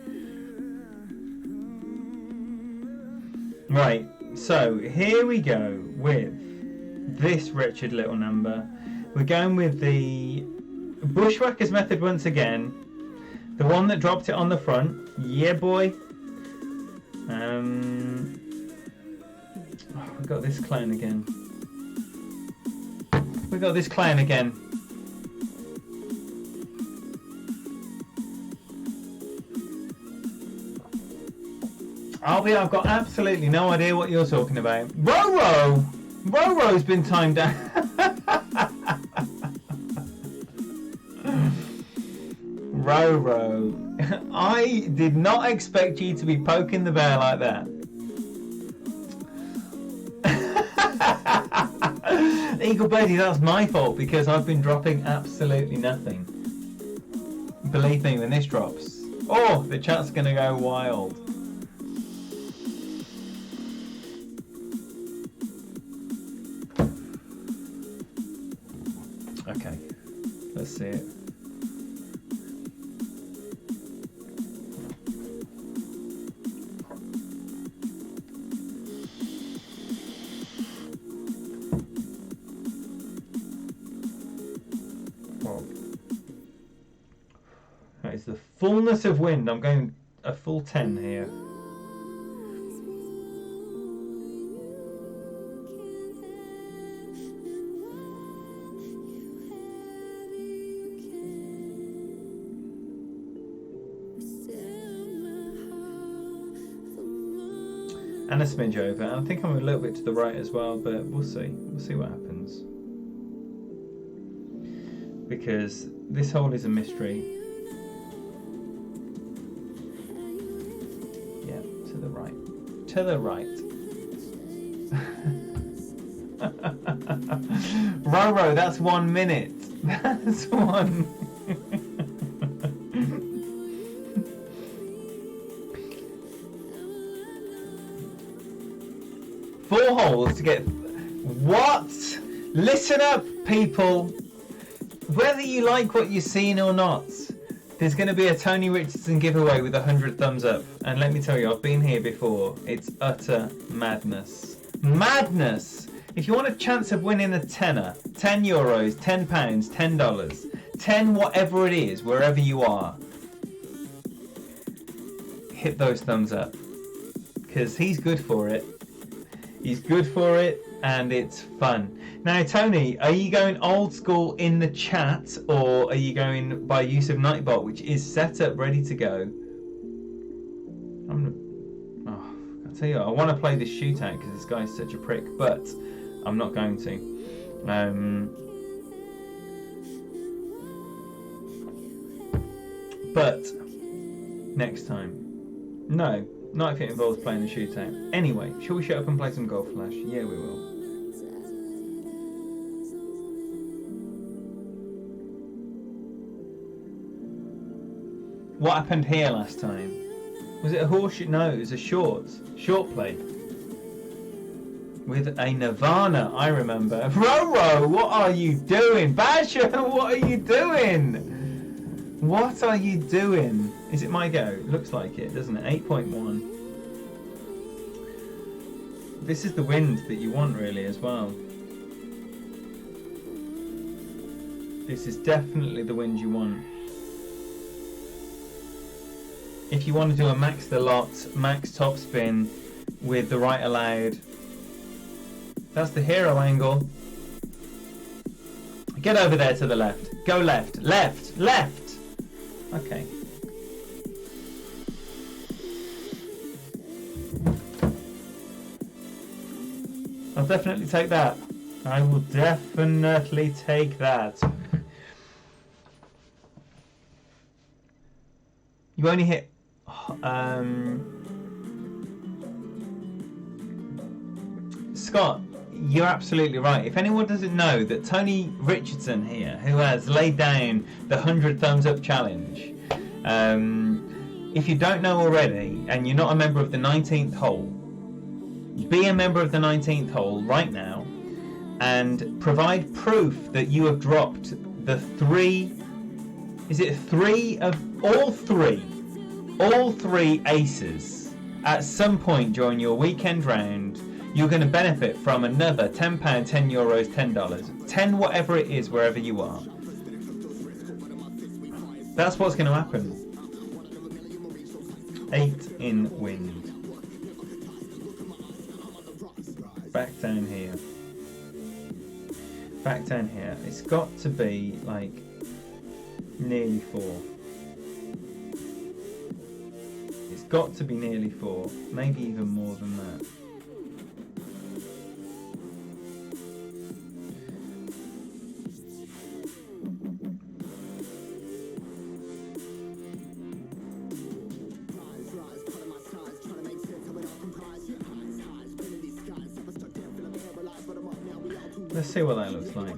Right, so here we go with this wretched little number. We're going with the Bushwhackers method once again. The one that dropped it on the front. Yeah, boy. We got this clown again. We got this clown again. I've got absolutely no idea what you're talking about. Roro! Roro's been timed down. Roro. I did not expect you to be poking the bear like that. Eagle Birdie, that's my fault because I've been dropping absolutely nothing. Believe me, when this drops, oh, the chat's gonna go wild. Okay, let's see it. That is the fullness of wind, I'm going a full 10 here. And a smidge over. And I think I'm a little bit to the right as well, but we'll see. We'll see what happens. Because this hole is a mystery. Yeah, to the right. To the right. Roro, that's 1 minute. That's one. 4 holes to get... What? Listen up, people. Whether you like what you've seen or not, there's going to be a Tony Richardson giveaway with 100 thumbs up. And let me tell you, I've been here before. It's utter madness. Madness! If you want a chance of winning a tenner, 10 euros, 10 pounds, $10, 10 whatever it is, wherever you are, hit those thumbs up. Because he's good for it. He's good for it, and it's fun. Now, Tony, are you going old school in the chat, or are you going by use of Nightbot, which is set up, ready to go? I'll tell you what, I want to play this shootout because this guy's such a prick, but I'm not going to. But next time. No. Not if it involves playing the shootout. Anyway, shall we shut up and play some Golf Flash? Yeah, we will. What happened here last time? Was it a horseshoe? No, it was a short play. With a Nirvana, I remember. Roro, what are you doing? Basher, what are you doing? What are you doing? Is it my go? Looks like it, doesn't it? 8.1. This is the wind that you want, really, as well. This is definitely the wind you want. If you want to do a max the lot, max top spin with the right allowed, that's the hero angle. Get over there to the left. Go left, left, left. Okay. I'll definitely take that. I will definitely take that. You only hit... Scott, you're absolutely right. If anyone doesn't know that Tony Richardson here, who has laid down the 100 thumbs up challenge, if you don't know already and you're not a member of the 19th hole, be a member of the 19th hole right now and provide proof that you have dropped the 3, is it 3 of all 3 aces at some point during your weekend round. You're going to benefit from another £10, €10, $10, 10 whatever it is, wherever you are. That's what's going to happen. 8 in wind. Back down here. Back down here. It's got to be like nearly 4. It's got to be nearly 4. Maybe even more than that. Let's see what that looks like.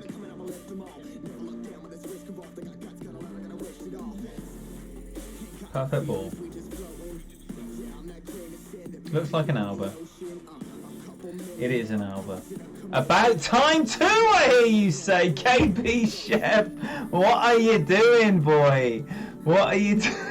Perfect ball. Looks like an Alba. It is an Alba. About time too, I hear you say. KP Chef, what are you doing, boy? What are you doing?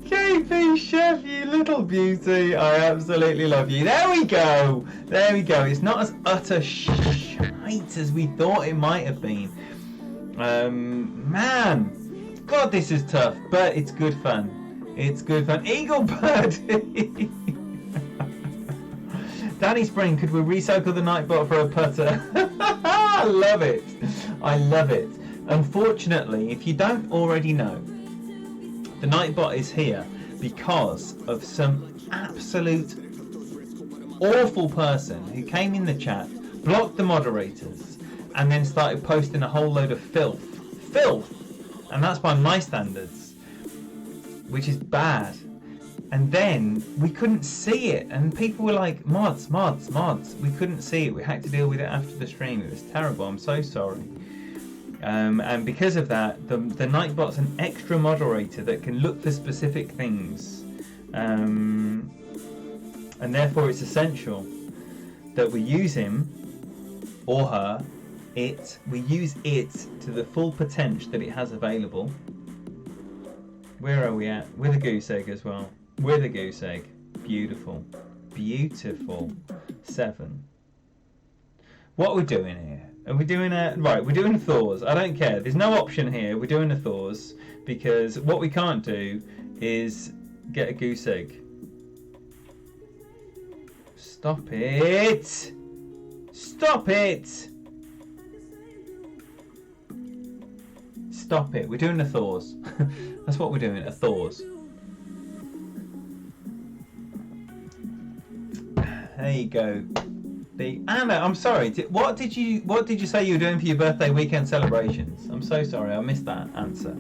KP Chef, you little beauty. I absolutely love you. There we go. There we go. It's not as utter shite as we thought it might have been. Man, God, this is tough, but it's good fun. It's good fun. Eagle Bird. Danny Spring, could we recycle the Nightbot for a putter? I love it. I love it. Unfortunately, if you don't already know, the Nightbot is here because of some absolute awful person who came in the chat, blocked the moderators, and then started posting a whole load of filth. Filth! And that's by my standards, which is bad. And then we couldn't see it, and people were like, mods. We couldn't see it. We had to deal with it after the stream. It was terrible. I'm so sorry. And because of that, the Nightbot's an extra moderator that can look for specific things. And therefore it's essential that we use him or her, we use it to the full potential that it has available. Where are we at? With a goose egg as well. With a goose egg. Beautiful. Beautiful. 7. What are we doing here? Are we doing right, we're doing Thors. I don't care. There's no option here. We're doing a Thors because what we can't do is get a goose egg. Stop it! Stop it! Stop it. We're doing a Thors. That's what we're doing, a Thors. There you go. Anna, I'm sorry. What did you say you were doing for your birthday weekend celebrations? I'm so sorry, I missed that answer.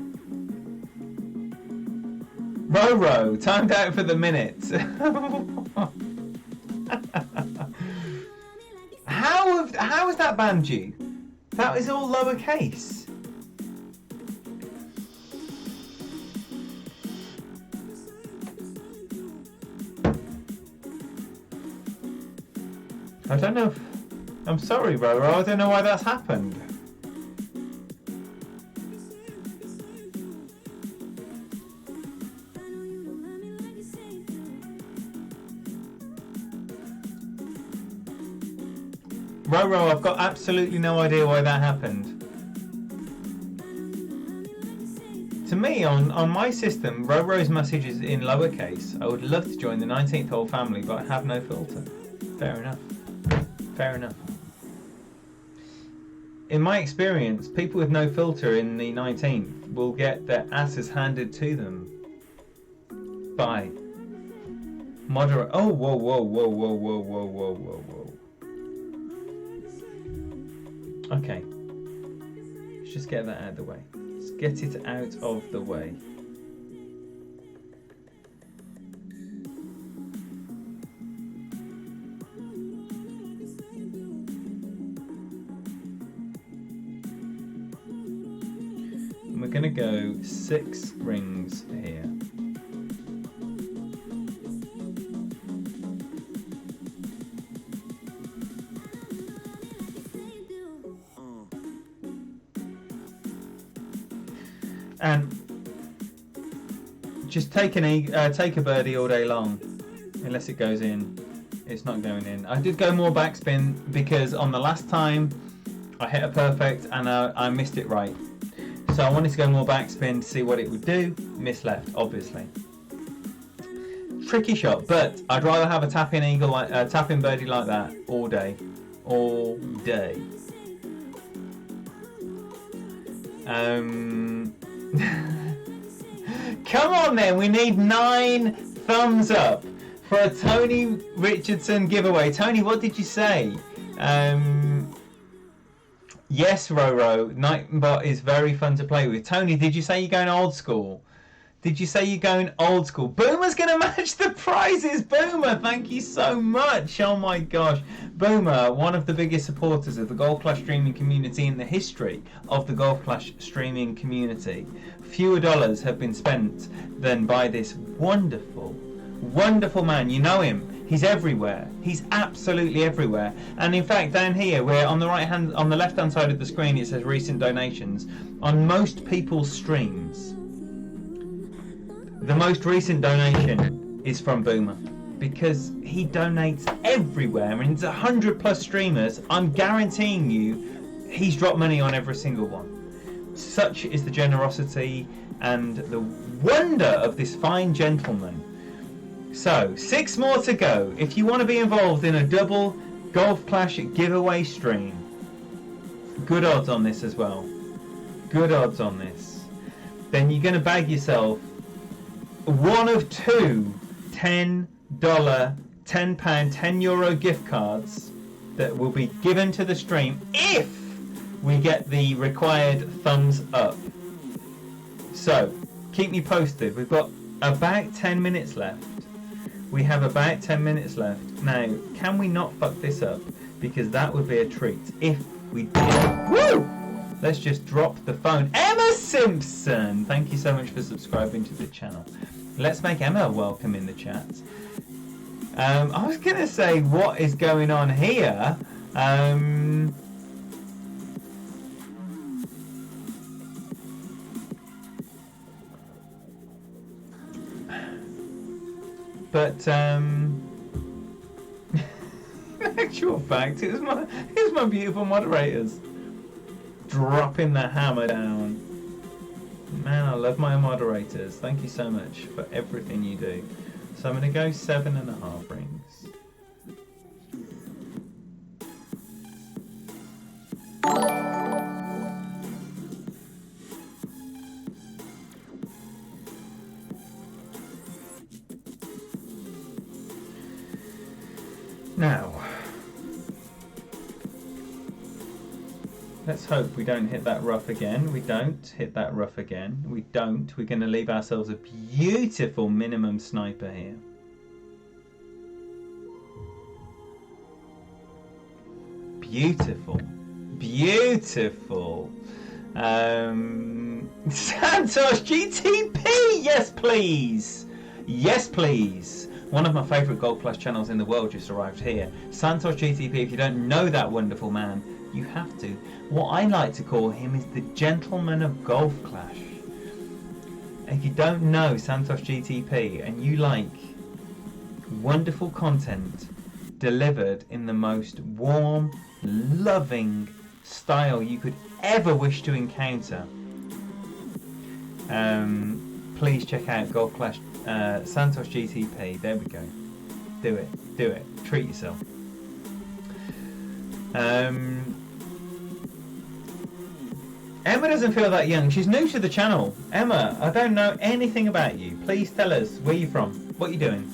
Roro, timed out for the minute. How has that banned you? That is all lowercase. I don't know. I'm sorry, Roro. I don't know why that's happened. Roro, I've got absolutely no idea why that happened. To me, on my system, Roro's message is in lowercase. I would love to join the 19th hole family, but I have no filter. Fair enough. Fair enough. In my experience, people with no filter in the 19th will get their asses handed to them by moderate. Oh, whoa. Okay. Let's just get that out of the way. Let's get it out of the way. We're going to go 6 rings here. And just take a birdie all day long, unless it goes in. It's not going in. I did go more backspin because on the last time I hit a perfect and I missed it right. So I wanted to go more backspin to see what it would do. Miss left, obviously. Tricky shot, but I'd rather have a tap-in eagle, tap-in birdie like that all day. All day. Come on then, we need 9 thumbs up for a Tony Richardson giveaway. Tony, what did you say? Yes, Roro, Nightbot is very fun to play with. Tony, did you say you're going old school? Did you say you're going old school? Boomer's going to match the prizes. Boomer, thank you so much. Oh my gosh. Boomer, one of the biggest supporters of the Golf Clash streaming community in the history of the Golf Clash streaming community. Fewer dollars have been spent than by this wonderful, wonderful man. You know him. He's everywhere. He's absolutely everywhere. And in fact, down here, where on the left-hand side of the screen, it says recent donations. On most people's streams, the most recent donation is from Boomer because he donates everywhere. I mean, it's 100+ streamers. I'm guaranteeing you, he's dropped money on every single one. Such is the generosity and the wonder of this fine gentleman. So, 6 more to go. If you want to be involved in a double Golf Clash giveaway stream, good odds on this as well. Good odds on this. Then you're going to bag yourself one of two £10, £10, €10 gift cards that will be given to the stream if we get the required thumbs up. So, keep me posted. We've got about 10 minutes left. We have about 10 minutes left. Now, can we not fuck this up? Because that would be a treat if we did. Woo! Let's just drop the phone. Emma Simpson! Thank you so much for subscribing to the channel. Let's make Emma welcome in the chat. I was going to say, what is going on here? But in actual fact, it was my beautiful moderators dropping the hammer down. Man, I love my moderators. Thank you so much for everything you do. So I'm going to go 7.5 rings. Now, let's hope we don't hit that rough again. We don't hit that rough again. We don't. We're going to leave ourselves a beautiful minimum sniper here. Beautiful. Beautiful. Santos GTP! Yes, please! Yes, please! One of my favourite Golf Clash channels in the world just arrived here. Santos GTP, if you don't know that wonderful man, you have to. What I like to call him is the gentleman of Golf Clash. If you don't know Santos GTP and you like wonderful content delivered in the most warm, loving style you could ever wish to encounter, please check out Golf Clash Santos GTP. There we go. Do it. Do it. Treat yourself. Emma doesn't feel that young. She's new to the channel. Emma, I don't know anything about you. Please tell us where you're from. What are you doing?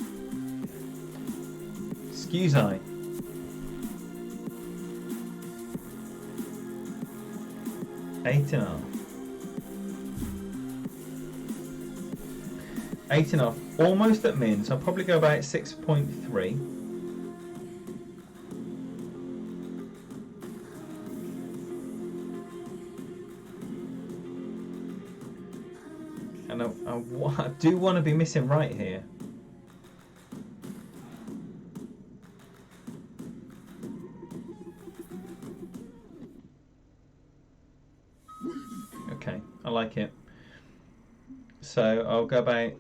Excuse I. Eight and a half. 8.5, almost at min, so I'll probably go about 6.3. And I do want to be missing right here. Okay, I like it. So I'll go about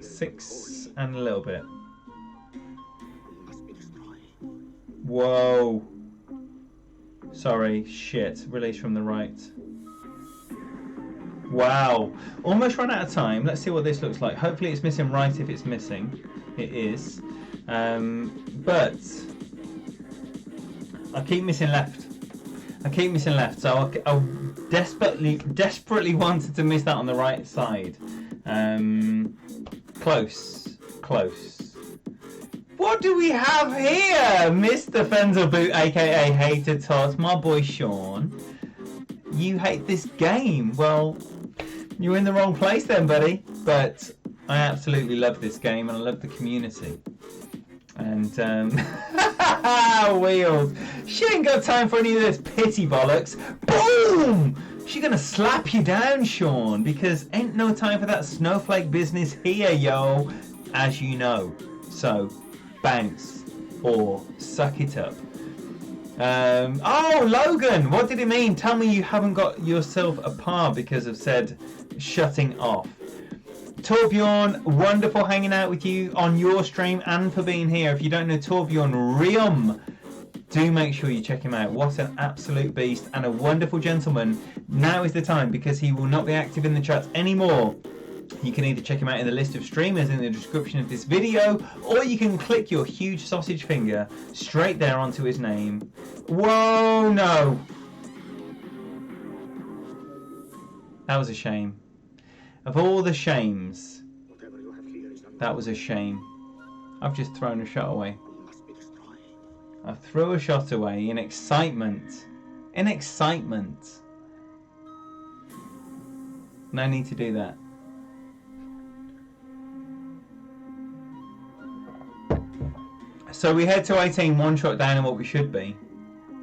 6 and a little bit. Whoa. Sorry, shit. Release from the right. Wow. Almost run out of time. Let's see what this looks like. Hopefully it's missing right if it's missing. It is. But I keep missing left. I keep missing left. So I desperately wanted to miss that on the right side. Close. What do we have here? Mr. Fenzelboot, aka Hater Tots, my boy Sean. You hate this game. Well, you're in the wrong place then, buddy. But I absolutely love this game and I love the community. And wheels. She ain't got time for any of this pity bollocks. Boom! She's gonna slap you down, Sean, because ain't no time for that snowflake business here, yo, as you know. So, bounce or suck it up. Oh, Logan, what did it mean? Tell me you haven't got yourself a par because of said shutting off. Torbjorn, wonderful hanging out with you on your stream and for being here. If you don't know Torbjorn Rium, do make sure you check him out. What an absolute beast and a wonderful gentleman. Now is the time, because he will not be active in the chat anymore. You can either check him out in the list of streamers in the description of this video, or you can click your huge sausage finger straight there onto his name. Whoa, no. That was a shame. Of all the shames, that was a shame. I've just thrown a shot away. I threw a shot away in excitement. In excitement. No need to do that. So we head to 18, one shot down on what we should be.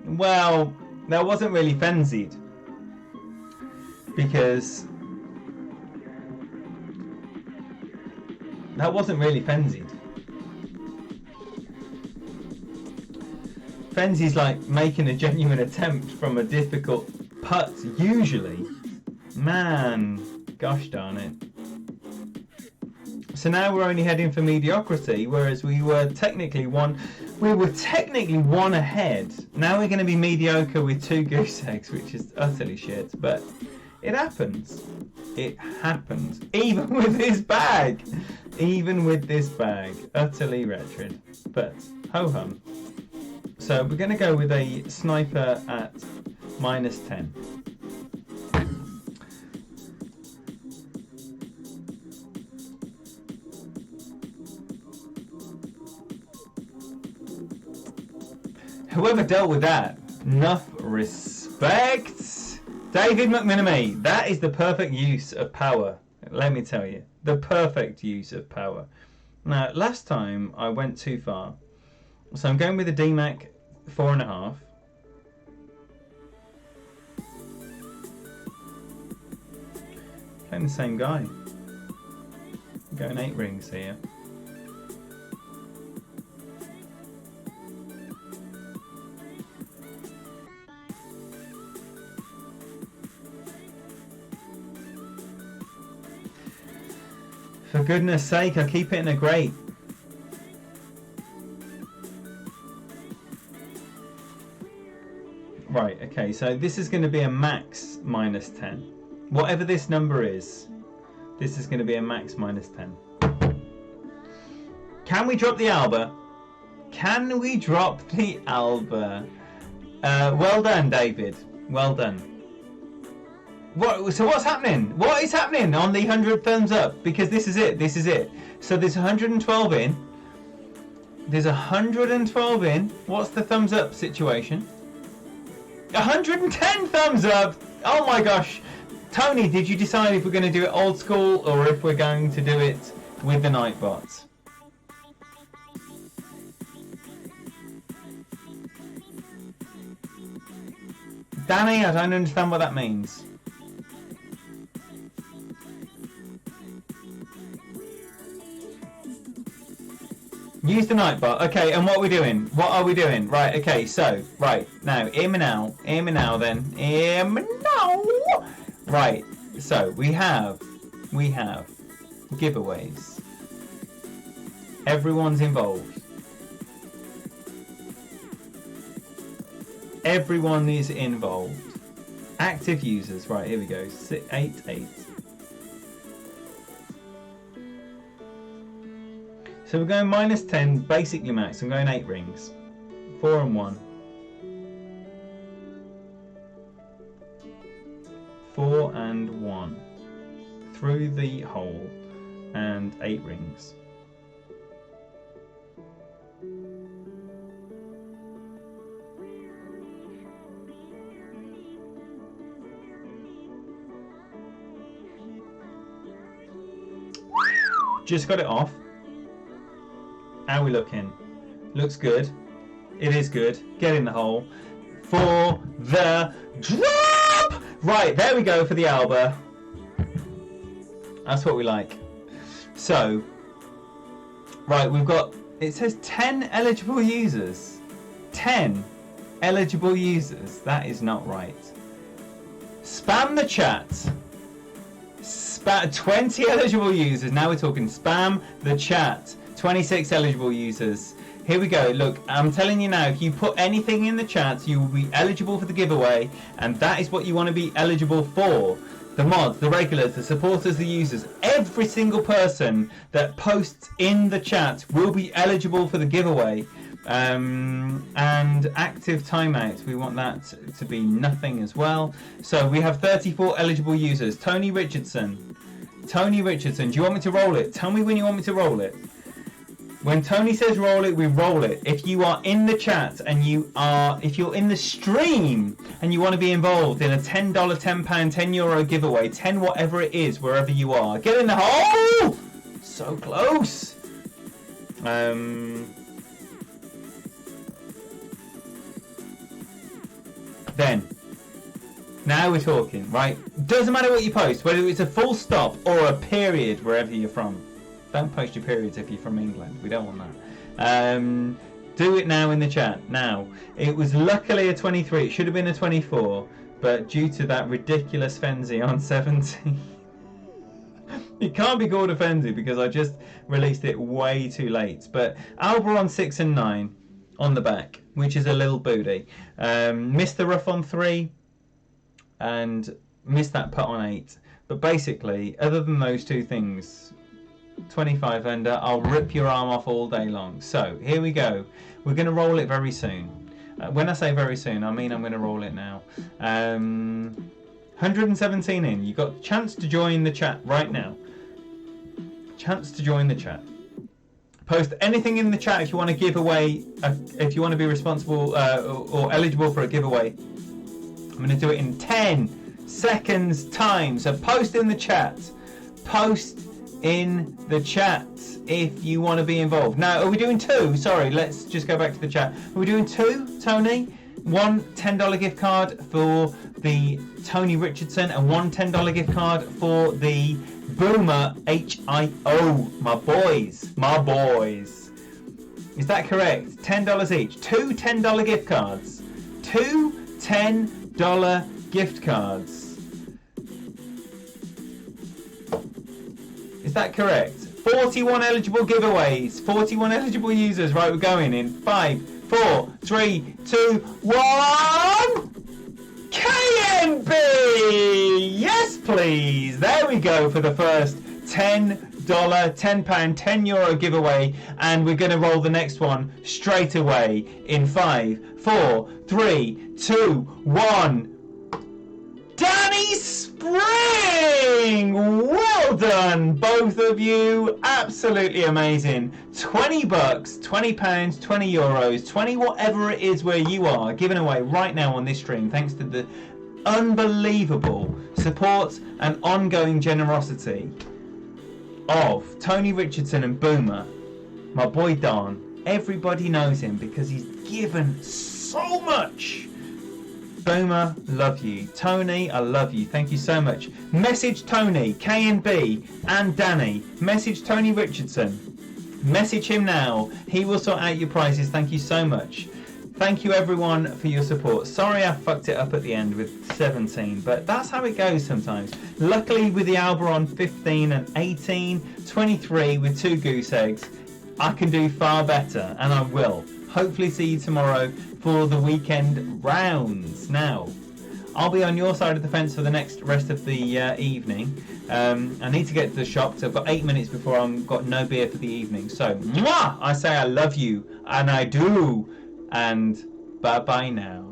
Well, that wasn't really frenzied. Because that wasn't really frenzied. Frenzy's like making a genuine attempt from a difficult putt, usually. Man, gosh darn it. So now we're only heading for mediocrity, whereas we were technically one ahead. Now we're going to be mediocre with 2 goose eggs, which is utterly shit, but it happens. It happens. Even with this bag. Even with this bag. Utterly wretched. But ho-hum. So we're going to go with a sniper at -10. Whoever dealt with that, enough respect. David McMinamy, that is the perfect use of power. Let me tell you, the perfect use of power. Now, last time I went too far. So I'm going with a DMAC 4.5. Playing the same guy. I'm going 8 rings here. For goodness sake, I keep hitting a great. Right, okay, so this is going to be a max -10. Whatever this number is, this is going to be a max -10. Can we drop the Alba? Can we drop the Alba? Well done, David. Well done. So what's happening? What is happening on the 100 thumbs up? Because this is it. This is it. So there's 112 in. There's 112 in. What's the thumbs up situation? 110 thumbs up! Oh my gosh. Tony, did you decide if we're going to do it old school or if we're going to do it with the Nightbot? Danny, I don't understand what that means. Use the Nightbot. Okay, and what are we doing? What are we doing? Right, okay, so, right, now, hear me now then. Hear me now. Right, so, we have giveaways. Everyone's involved. Everyone is involved. Active users, right, here we go, 8. So we're going -10, basically max. I'm going 8 rings. 4 and 1. 4 and 1. Through the hole. And 8 rings. Just got it off. How are we looking? Looks good. It is good. Get in the hole. For the drop! Right, there we go for the Alba. That's what we like. So, right, we've got, it says 10 eligible users. 10 eligible users. That is not right. Spam the chat. 20 eligible users. Now we're talking spam the chat. 26 eligible users. here we go. Look, I'm telling you now, if you put anything in the chat, you will be eligible for the giveaway, and that is what you want to be eligible for. The mods, the regulars, the supporters, the users, every single person that posts in the chat will be eligible for the giveaway. And active timeouts, we want that to be nothing as well. So we have 34 eligible users. Tony Richardson, do you want me to roll it? Tell me when you want me to roll it. When Tony says roll it, we roll it. If you are in the chat and if you're in the stream and you want to be involved in a $10, £10, €10 giveaway, 10 whatever it is, wherever you are, get in the hole! So close. Then, now we're talking, right? Doesn't matter what you post, whether it's a full stop or a period, wherever you're from. Don't post your periods if you're from England. We don't want that. Do it now in the chat. Now, it was luckily a 23. It should have been a 24, but due to that ridiculous Fenzi on 17, it can't be called a Fenzi because I just released it way too late. But Alba on 6 and 9 on the back, which is a little booty. Missed the rough on 3 and missed that putt on 8. But basically, other than those two things, 25 under, I'll rip your arm off all day long. So here we go. We're going to roll it very soon. When I say very soon, I mean I'm going to roll it now. 117 in. You've got a chance to join the chat right now. Chance to join the chat. Post anything in the chat if you want to give away, if you want to be responsible or eligible for a giveaway. I'm going to do it in 10 seconds time. So post in the chat. Post in the chat if you want to be involved. Now, are we doing 2? Sorry, let's just go back to the chat. Are we doing 2, Tony? One $10 gift card for the Tony Richardson and one $10 gift card for the Boomer HIO. My boys. Is that correct? $10 each. 2 $10 gift cards. 2 $10 gift cards. Is that correct? 41 eligible giveaways, 41 eligible users. Right, we're going in 5, 4, 3, 2, 1. KNB! Yes, please. There we go for the first $10, £10, €10 giveaway, and we're going to roll the next one straight away in 5, 4, 3, 2, 1. Danny Spring! Well done, both of you. Absolutely amazing. $20, £20, €20, 20 whatever it is where you are, given away right now on this stream, thanks to the unbelievable support and ongoing generosity of Tony Richardson and Boomer, my boy Don. Everybody knows him because he's given so much. Boomer, love you. Tony, I love you. Thank you so much. Message Tony, KNB, and Danny. Message Tony Richardson. Message him now. He will sort out your prizes. Thank you so much. Thank you everyone for your support. Sorry I fucked it up at the end with 17, but that's how it goes sometimes. Luckily with the Alba on 15 and 18, 23 with 2 goose eggs, I can do far better, and I will. Hopefully see you tomorrow for the weekend rounds. Now, I'll be on your side of the fence for the rest of the evening. I need to get to the shop, so I've got 8 minutes before I've got no beer for the evening. So, mwah! I say I love you, and I do. And bye-bye now.